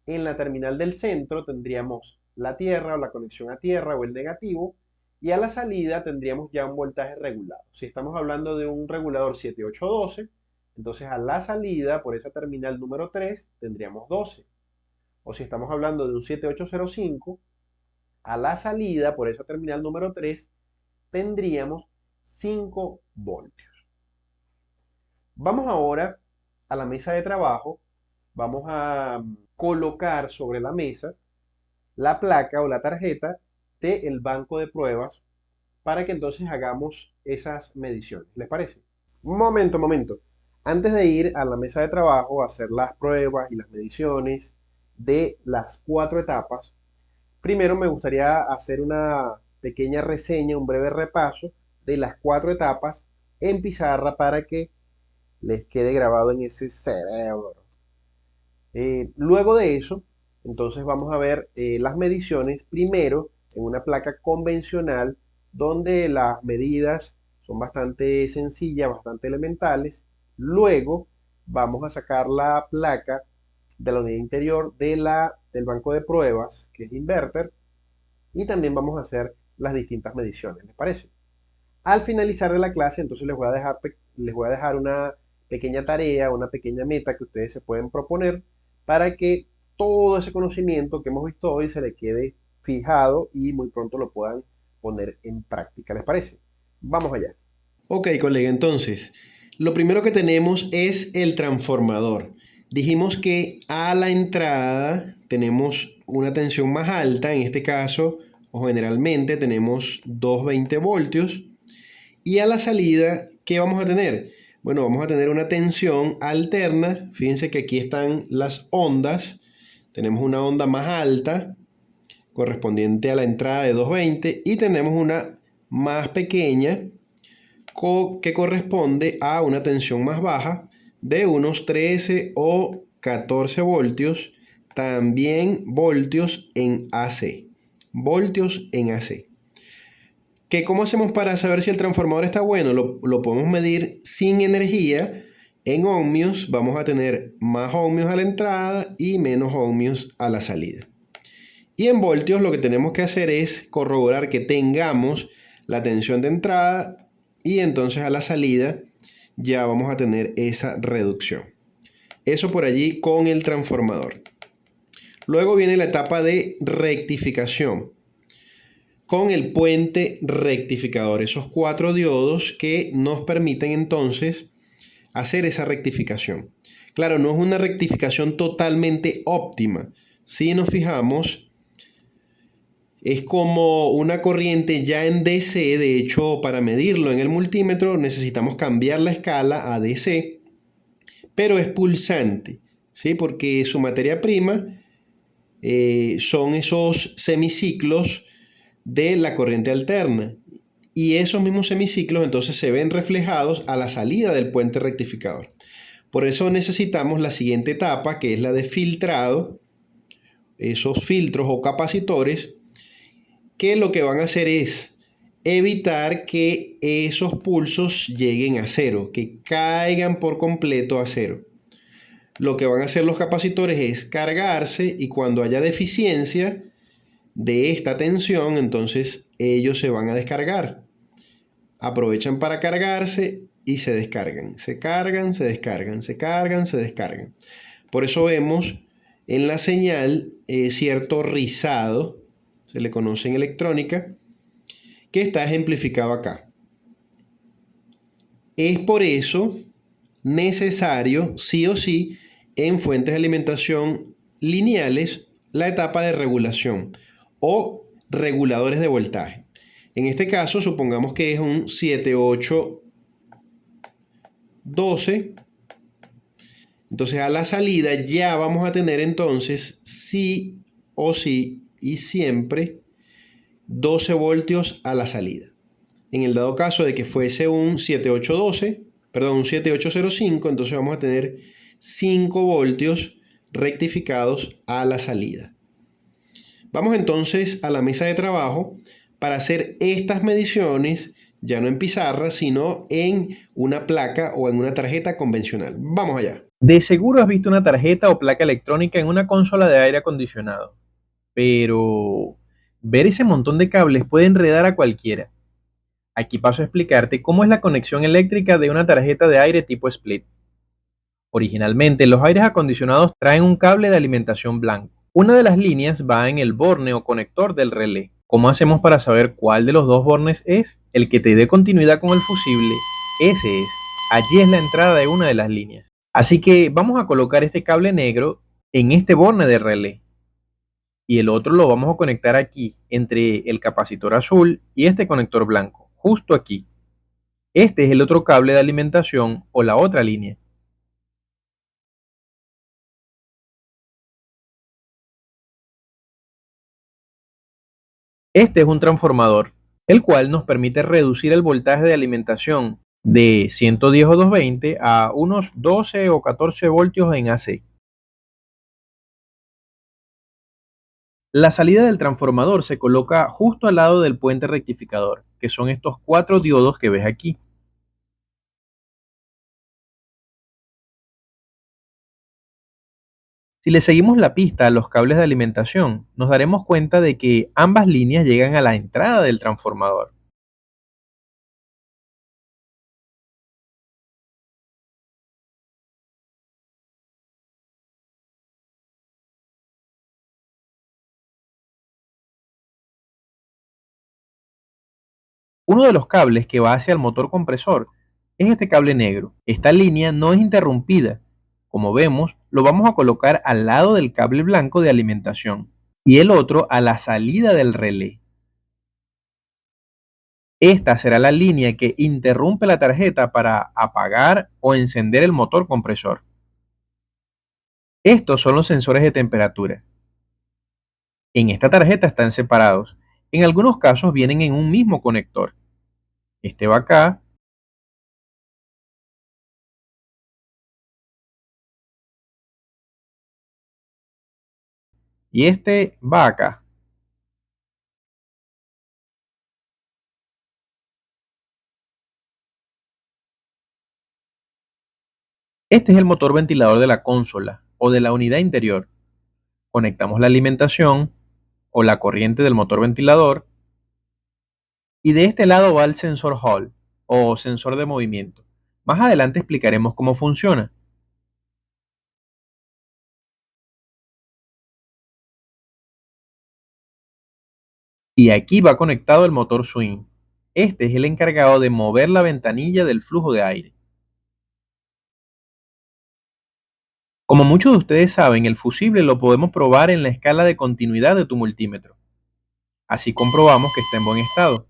En la terminal del centro tendríamos la tierra o la conexión a tierra o el negativo. Y a la salida tendríamos ya un voltaje regulado. Si estamos hablando de un regulador 7812, entonces a la salida por esa terminal número 3 tendríamos 12. O si estamos hablando de un 7805, a la salida por esa terminal número 3 tendríamos 5 voltios. Vamos ahora a la mesa de trabajo. Vamos a colocar sobre la mesa la placa o la tarjeta del banco de pruebas para que entonces hagamos esas mediciones. ¿Les parece? Momento, momento. Antes de ir a la mesa de trabajo a hacer las pruebas y las mediciones de las 4 etapas, primero me gustaría hacer una pequeña reseña, un breve repaso de las 4 etapas en pizarra para que les quede grabado en ese cerebro. Luego de eso, entonces vamos a ver las mediciones primero en una placa convencional donde las medidas son bastante sencillas, bastante elementales. Luego vamos a sacar la placa de la unidad interior del banco de pruebas, que es inverter, y también vamos a hacer las distintas mediciones, ¿les parece? Al finalizar de la clase, entonces les voy a dejar una pequeña tarea, una pequeña meta que ustedes se pueden proponer para que todo ese conocimiento que hemos visto hoy se les quede fijado y muy pronto lo puedan poner en práctica. ¿Les parece? Vamos allá. Ok, colega, entonces, lo primero que tenemos es el transformador. Dijimos que a la entrada tenemos una tensión más alta, en este caso, o generalmente tenemos 220 voltios. Y a la salida, ¿qué vamos a tener? Bueno, vamos a tener una tensión alterna. Fíjense que aquí están las ondas. Tenemos una onda más alta, correspondiente a la entrada de 220, y tenemos una más pequeña que corresponde a una tensión más baja de unos 13 o 14 voltios, también voltios en AC. Voltios en AC. ¿Cómo hacemos para saber si el transformador está bueno? Lo podemos medir sin energía. En ohmios vamos a tener más ohmios a la entrada y menos ohmios a la salida. Y en voltios lo que tenemos que hacer es corroborar que tengamos la tensión de entrada y entonces a la salida ya vamos a tener esa reducción. Eso por allí con el transformador. Luego viene la etapa de rectificación con el puente rectificador, esos 4 diodos que nos permiten entonces hacer esa rectificación. Claro, no es una rectificación totalmente óptima. Si nos fijamos, es como una corriente ya en DC. De hecho, para medirlo en el multímetro necesitamos cambiar la escala a DC, pero es pulsante, ¿sí? Porque su materia prima son esos semiciclos de la corriente alterna, y esos mismos semiciclos entonces se ven reflejados a la salida del puente rectificador. Por eso necesitamos la siguiente etapa, que es la de filtrado, esos filtros o capacitores que lo que van a hacer es evitar que esos pulsos lleguen a cero, que caigan por completo a cero. Lo que van a hacer los capacitores es cargarse, y cuando haya deficiencia de esta tensión, entonces ellos se van a descargar. Aprovechan para cargarse y se descargan. Se cargan, se descargan, se cargan, se descargan. Por eso vemos en la señal cierto rizado, se le conoce en electrónica, que está ejemplificado acá. Es por eso necesario, sí o sí, en fuentes de alimentación lineales, la etapa de regulación o reguladores de voltaje. En este caso, supongamos que es un 7812. Entonces, a la salida ya vamos a tener entonces sí o sí y siempre 12 voltios a la salida. En el dado caso de que fuese un 7812, perdón, un 7805, entonces vamos a tener 5 voltios rectificados a la salida. Vamos entonces a la mesa de trabajo para hacer estas mediciones, ya no en pizarra, sino en una placa o en una tarjeta convencional. Vamos allá. De seguro has visto una tarjeta o placa electrónica en una consola de aire acondicionado, pero ver ese montón de cables puede enredar a cualquiera. Aquí paso a explicarte cómo es la conexión eléctrica de una tarjeta de aire tipo split. Originalmente, los aires acondicionados traen un cable de alimentación blanco. Una de las líneas va en el borne o conector del relé. ¿Cómo hacemos para saber cuál de los dos bornes es? El que te dé continuidad con el fusible, ese es. Allí es la entrada de una de las líneas. Así que vamos a colocar este cable negro en este borne de relé. Y el otro lo vamos a conectar aquí, entre el capacitor azul y este conector blanco, justo aquí. Este es el otro cable de alimentación o la otra línea. Este es un transformador, el cual nos permite reducir el voltaje de alimentación de 110 o 220 a unos 12 o 14 voltios en AC. La salida del transformador se coloca justo al lado del puente rectificador, que son estos 4 diodos que ves aquí. Si le seguimos la pista a los cables de alimentación, nos daremos cuenta de que ambas líneas llegan a la entrada del transformador. Uno de los cables que va hacia el motor compresor es este cable negro. Esta línea no es interrumpida. Como vemos, lo vamos a colocar al lado del cable blanco de alimentación y el otro a la salida del relé. Esta será la línea que interrumpe la tarjeta para apagar o encender el motor compresor. Estos son los sensores de temperatura. En esta tarjeta están separados. En algunos casos vienen en un mismo conector. Este va acá. Y este va acá. Este es el motor ventilador de la consola o de la unidad interior. Conectamos la alimentación o la corriente del motor ventilador. Y de este lado va el sensor Hall o sensor de movimiento. Más adelante explicaremos cómo funciona. Y aquí va conectado el motor swing. Este es el encargado de mover la ventanilla del flujo de aire. Como muchos de ustedes saben, el fusible lo podemos probar en la escala de continuidad de tu multímetro. Así comprobamos que está en buen estado.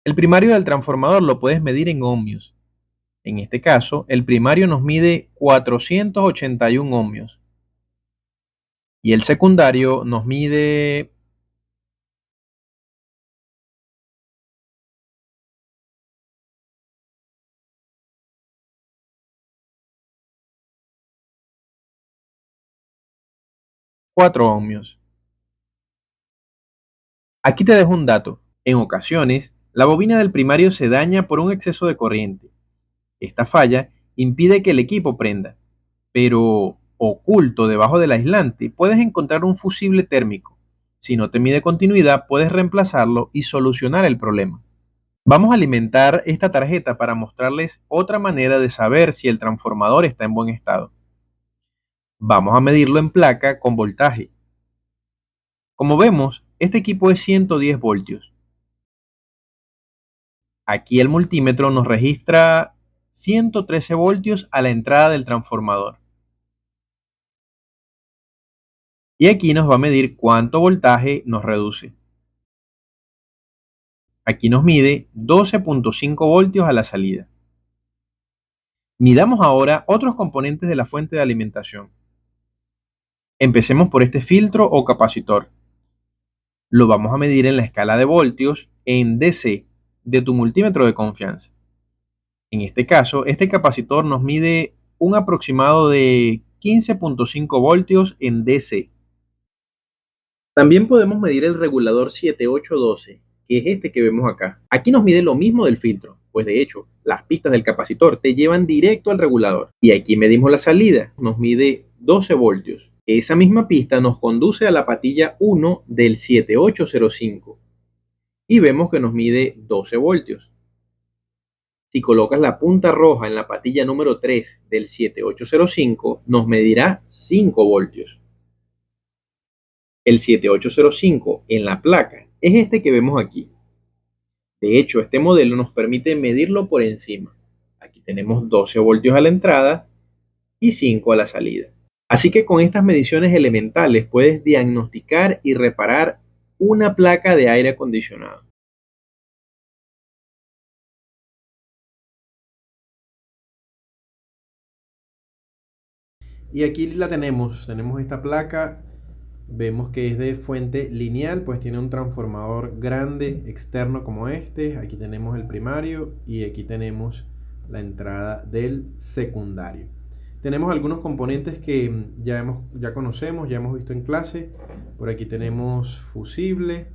El primario del transformador lo puedes medir en ohmios. En este caso, el primario nos mide 481 ohmios. Y el secundario nos mide 4 ohmios. Aquí te dejo un dato. En ocasiones, la bobina del primario se daña por un exceso de corriente. Esta falla impide que el equipo prenda, pero oculto debajo del aislante puedes encontrar un fusible térmico. Si no te mide continuidad, puedes reemplazarlo y solucionar el problema. Vamos a alimentar esta tarjeta para mostrarles otra manera de saber si el transformador está en buen estado. Vamos a medirlo en placa con voltaje. Como vemos, este equipo es 110 voltios. Aquí el multímetro nos registra 113 voltios a la entrada del transformador. Y aquí nos va a medir cuánto voltaje nos reduce. Aquí nos mide 12.5 voltios a la salida. Midamos ahora otros componentes de la fuente de alimentación. Empecemos por este filtro o capacitor. Lo vamos a medir en la escala de voltios en DC de tu multímetro de confianza. En este caso, este capacitor nos mide un aproximado de 15.5 voltios en DC. También podemos medir el regulador 7812, que es este que vemos acá. Aquí nos mide lo mismo del filtro, pues de hecho, las pistas del capacitor te llevan directo al regulador. Y aquí medimos la salida, nos mide 12 voltios. Esa misma pista nos conduce a la patilla 1 del 7805 y vemos que nos mide 12 voltios. Si colocas la punta roja en la patilla número 3 del 7805, nos medirá 5 voltios. El 7805 en la placa es este que vemos aquí. De hecho, este modelo nos permite medirlo por encima. Aquí tenemos 12 voltios a la entrada y 5 a la salida. Así que con estas mediciones elementales puedes diagnosticar y reparar una placa de aire acondicionado. Y aquí la tenemos esta placa. Vemos que es de fuente lineal, pues tiene un transformador grande externo como este. Aquí tenemos el primario y aquí tenemos la entrada del secundario. Tenemos algunos componentes que ya conocemos, ya hemos visto en clase. Por aquí tenemos fusible.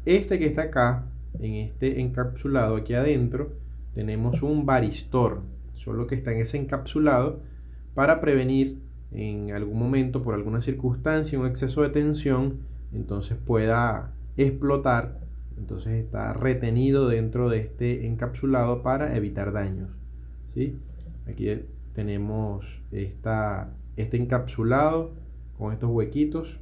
Este que está acá, en este encapsulado aquí adentro, tenemos un varistor, solo que está en ese encapsulado para prevenir en algún momento, por alguna circunstancia, un exceso de tensión, entonces pueda explotar. Entonces está retenido dentro de este encapsulado para evitar daños, ¿sí? Aquí tenemos este encapsulado con estos huequitos.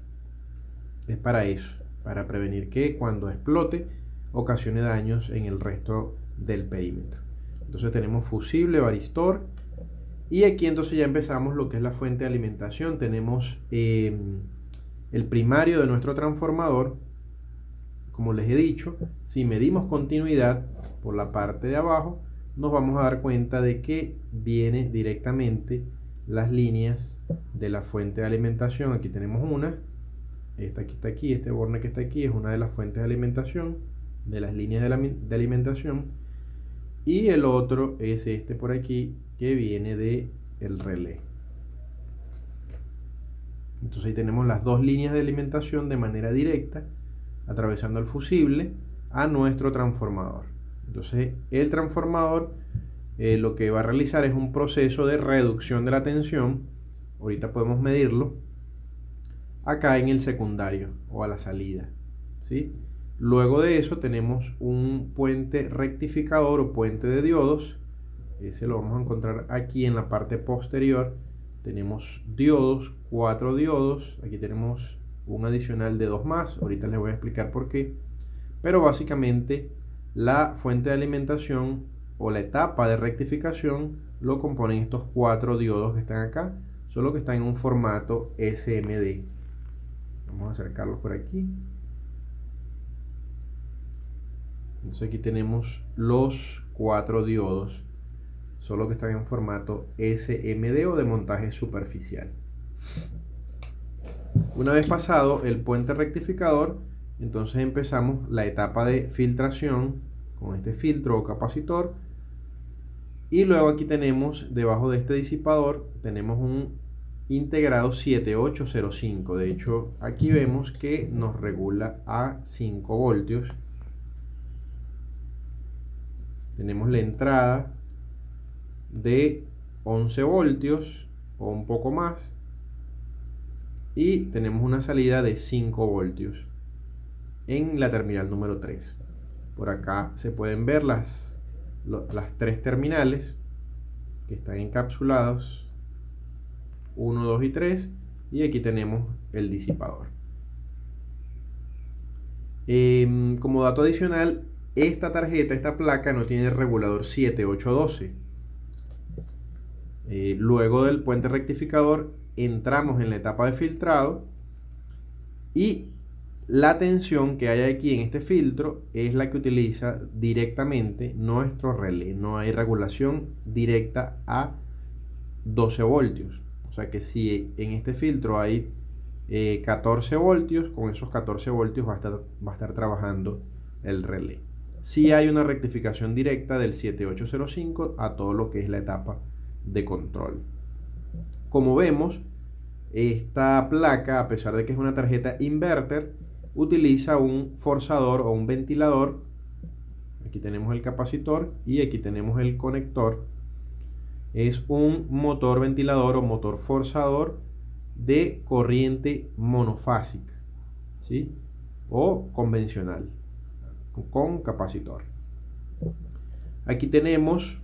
Es para eso, para prevenir que cuando explote ocasione daños en el resto del perímetro. Entonces tenemos fusible, varistor. Y aquí entonces ya empezamos lo que es la fuente de alimentación. Tenemos el primario de nuestro transformador. Como les he dicho, si medimos continuidad por la parte de abajo, nos vamos a dar cuenta de que viene directamente las líneas de la fuente de alimentación. Aquí tenemos una, esta que está aquí, este borne que está aquí es una de las fuentes de alimentación, de las líneas de alimentación, y el otro es este por aquí que viene de el relé. Entonces ahí tenemos las dos líneas de alimentación de manera directa atravesando el fusible a nuestro transformador. Entonces el transformador lo que va a realizar es un proceso de reducción de la tensión. Ahorita podemos medirlo acá en el secundario o a la salida, ¿sí? Luego de eso tenemos un puente rectificador o puente de diodos. Ese lo vamos a encontrar aquí en la parte posterior. Tenemos diodos, 4 diodos. Aquí tenemos un adicional de 2 más. Ahorita les voy a explicar por qué. Pero básicamente la fuente de alimentación o la etapa de rectificación lo componen estos 4 diodos que están acá, solo que están en un formato SMD. Vamos a acercarlos por aquí. Entonces aquí tenemos los 4 diodos, solo que están en formato SMD o de montaje superficial. Una vez pasado el puente rectificador, entonces empezamos la etapa de filtración con este filtro o capacitor. Y luego aquí tenemos, debajo de este disipador, tenemos un integrado 7805. De hecho, aquí vemos que nos regula a 5 voltios. Tenemos la entrada de 11 voltios o un poco más. Y tenemos una salida de 5 voltios en la terminal número 3. Por acá se pueden ver las 3 terminales que están encapsulados, 1, 2 y 3, y aquí tenemos el disipador. Como dato adicional, esta tarjeta, esta placa no tiene regulador 7812. Luego del puente rectificador entramos en la etapa de filtrado y la tensión que hay aquí en este filtro es la que utiliza directamente nuestro relé. No hay regulación directa a 12 voltios. O sea que si en este filtro hay 14 voltios, con esos 14 voltios va a estar trabajando el relé. Si hay una rectificación directa del 7805 a todo lo que es la etapa de control. Como vemos, esta placa, a pesar de que es una tarjeta inverter, utiliza un forzador o un ventilador. Aquí tenemos el capacitor y aquí tenemos el conector. Es un motor ventilador o motor forzador de corriente monofásica, ¿sí? O convencional con capacitor. Aquí tenemos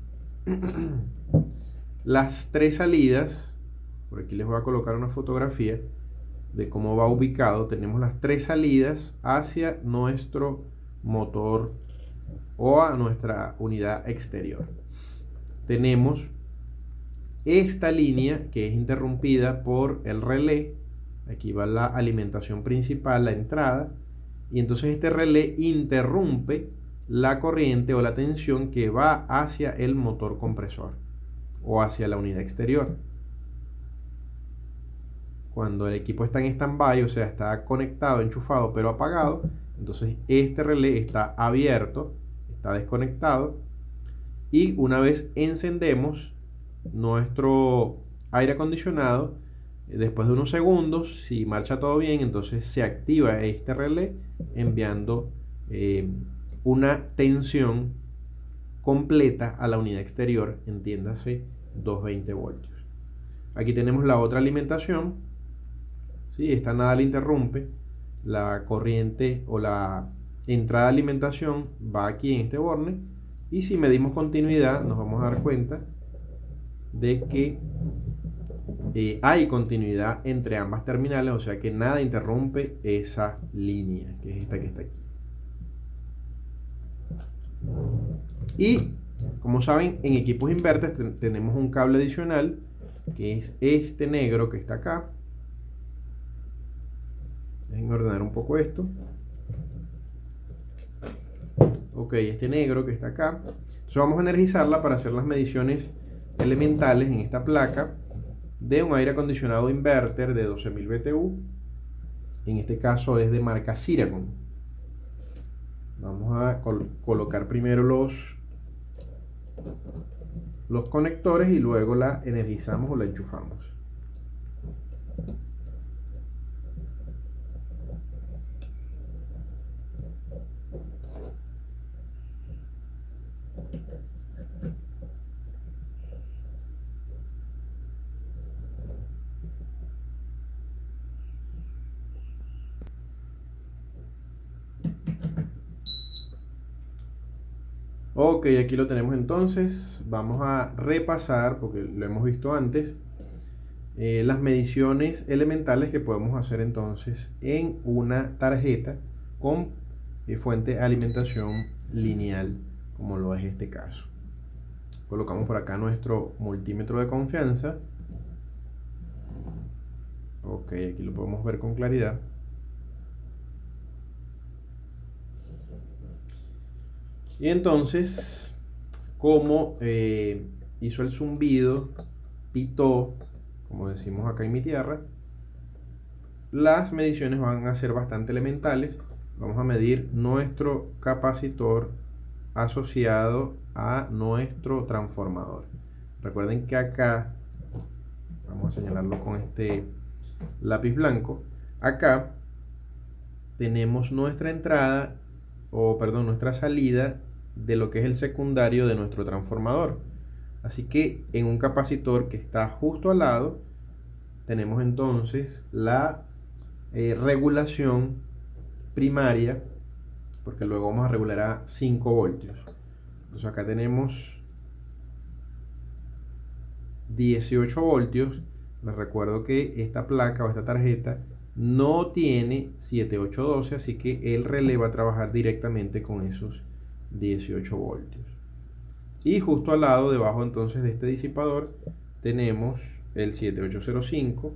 las 3 salidas. Por aquí les voy a colocar una fotografía de cómo va ubicado. Tenemos las 3 salidas hacia nuestro motor o a nuestra unidad exterior. Tenemos esta línea que es interrumpida por el relé. Aquí va la alimentación principal, la entrada, y entonces este relé interrumpe la corriente o la tensión que va hacia el motor compresor o hacia la unidad exterior. Cuando el equipo está en stand-by, o sea, está conectado, enchufado, pero apagado, entonces este relé está abierto, está desconectado, y una vez encendemos nuestro aire acondicionado, después de unos segundos, si marcha todo bien, entonces se activa este relé enviando una tensión completa a la unidad exterior, entiéndase 220 voltios. Aquí tenemos la otra alimentación. ¿Sí? Esta nada le interrumpe. La corriente o la entrada de alimentación va aquí en este borne. Y si medimos continuidad, nos vamos a dar cuenta de que hay continuidad entre ambas terminales, o sea que nada interrumpe esa línea, que es esta que está aquí. Y como saben, en equipos inverters tenemos un cable adicional, que es este negro que está acá. Déjenme ordenar un poco esto. Ok, este negro que está acá. Entonces vamos a energizarla para hacer las mediciones elementales en esta placa de un aire acondicionado inverter de 12.000 BTU. En este caso es de marca Siracon. Vamos a colocar primero los conectores y luego la energizamos o la enchufamos. Ok, aquí lo tenemos entonces. Vamos a repasar, porque lo hemos visto antes, las mediciones elementales que podemos hacer entonces en una tarjeta con fuente de alimentación lineal, como lo es este caso. Colocamos por acá nuestro multímetro de confianza. Ok, aquí lo podemos ver con claridad. Y entonces, como hizo el zumbido, pitó, como decimos acá en mi tierra, las mediciones van a ser bastante elementales. Vamos a medir nuestro capacitor asociado a nuestro transformador. Recuerden que acá, vamos a señalarlo con este lápiz blanco, acá tenemos nuestra entrada, o perdón, nuestra salida de lo que es el secundario de nuestro transformador. Así que en un capacitor que está justo al lado, tenemos entonces la regulación primaria, porque luego vamos a regular a 5 voltios. Entonces acá tenemos 18 voltios. Les recuerdo que esta placa o esta tarjeta no tiene 7812, así que el relé va a trabajar directamente con esos 18 voltios. Y justo al lado, debajo entonces de este disipador, tenemos el 7805.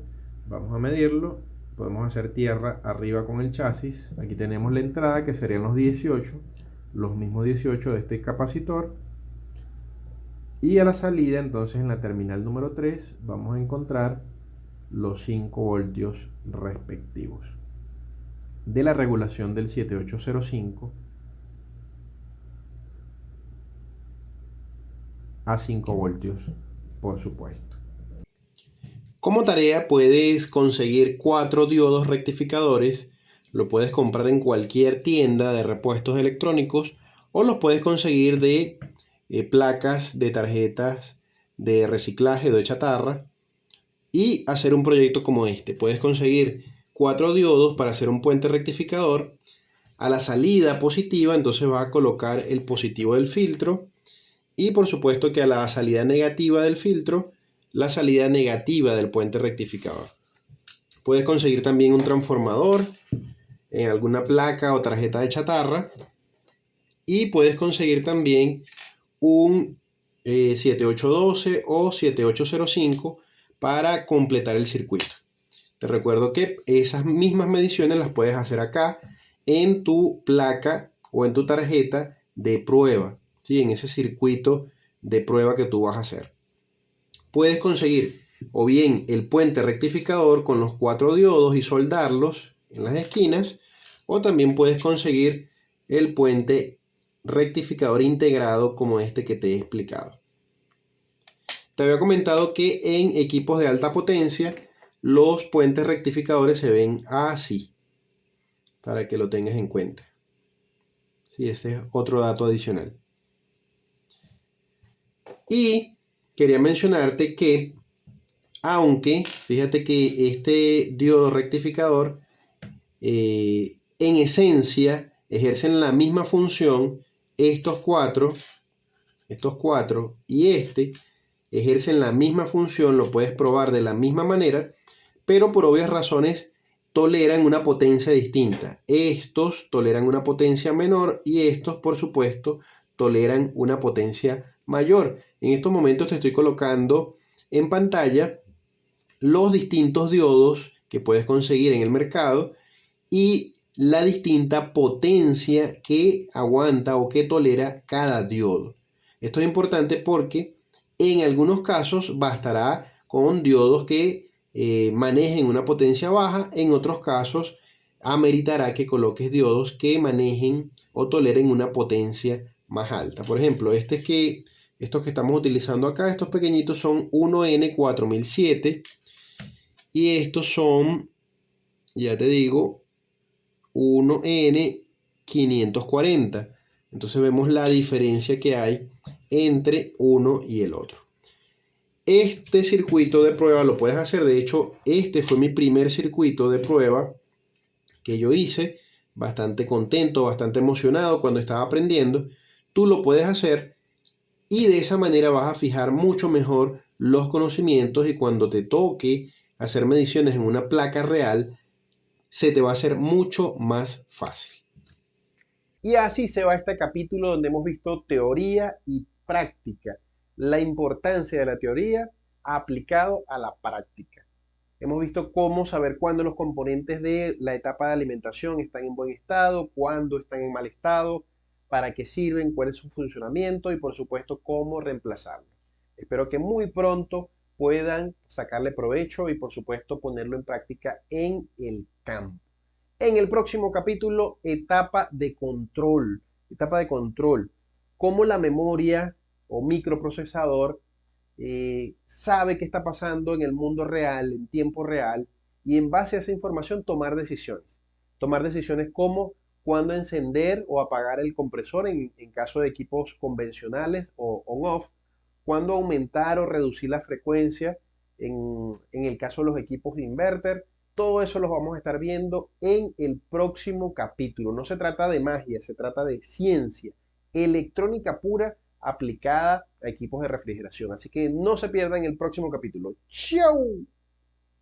Vamos a medirlo. Podemos hacer tierra arriba con el chasis. Aquí tenemos la entrada, que serían los 18, los mismos 18 de este capacitor. Y a la salida, entonces en la terminal número 3, vamos a encontrar los 5 voltios respectivos de la regulación del 7805 a 5 voltios, por supuesto. Como tarea puedes conseguir 4 diodos rectificadores, lo puedes comprar en cualquier tienda de repuestos electrónicos o los puedes conseguir de placas de tarjetas de reciclaje o de chatarra y hacer un proyecto como este. Puedes conseguir 4 diodos para hacer un puente rectificador. A la salida positiva entonces vas a colocar el positivo del filtro y por supuesto que a la salida negativa del filtro la salida negativa del puente rectificador. Puedes conseguir también un transformador en alguna placa o tarjeta de chatarra y puedes conseguir también un 7812 o 7805 para completar el circuito. Te recuerdo que esas mismas mediciones las puedes hacer acá en tu placa o en tu tarjeta de prueba, ¿sí? En ese circuito de prueba que tú vas a hacer. Puedes conseguir o bien el puente rectificador con los 4 diodos y soldarlos en las esquinas, o también puedes conseguir el puente rectificador integrado como este que te he explicado. Te había comentado que en equipos de alta potencia los puentes rectificadores se ven así, para que lo tengas en cuenta. Sí, este es otro dato adicional. Y quería mencionarte que, aunque fíjate que este diodo rectificador en esencia ejercen la misma función, estos cuatro y este ejercen la misma función, lo puedes probar de la misma manera, pero por obvias razones toleran una potencia distinta. Estos toleran una potencia menor y estos, por supuesto, toleran una potencia mayor. En estos momentos te estoy colocando en pantalla los distintos diodos que puedes conseguir en el mercado y la distinta potencia que aguanta o que tolera cada diodo. Esto es importante porque en algunos casos bastará con diodos que manejen una potencia baja, en otros casos ameritará que coloques diodos que manejen o toleren una potencia más alta. Por ejemplo, estos que estamos utilizando acá, estos pequeñitos son 1N4007 y estos son, ya te digo, 1N540. Entonces vemos la diferencia que hay entre uno y el otro. Este circuito de prueba lo puedes hacer. De hecho, este fue mi primer circuito de prueba que yo hice. Bastante contento, bastante emocionado cuando estaba aprendiendo. Tú lo puedes hacer y de esa manera vas a fijar mucho mejor los conocimientos y cuando te toque hacer mediciones en una placa real, se te va a hacer mucho más fácil. Y así se va este capítulo donde hemos visto teoría y práctica, la importancia de la teoría aplicado a la práctica. Hemos visto cómo saber cuándo los componentes de la etapa de alimentación están en buen estado, cuándo están en mal estado, para qué sirven, cuál es su funcionamiento y por supuesto cómo reemplazarlos. Espero que muy pronto puedan sacarle provecho y por supuesto ponerlo en práctica en el campo. En el próximo capítulo, etapa de control. Etapa de control. Cómo la memoria o microprocesador sabe qué está pasando en el mundo real, en tiempo real, y en base a esa información tomar decisiones. Tomar decisiones como cuándo encender o apagar el compresor en caso de equipos convencionales o on-off, cuándo aumentar o reducir la frecuencia en el caso de los equipos de inverter. Todo eso lo vamos a estar viendo en el próximo capítulo. No se trata de magia, se trata de ciencia, electrónica pura aplicada a equipos de refrigeración. Así que no se pierdan el próximo capítulo. ¡Chao!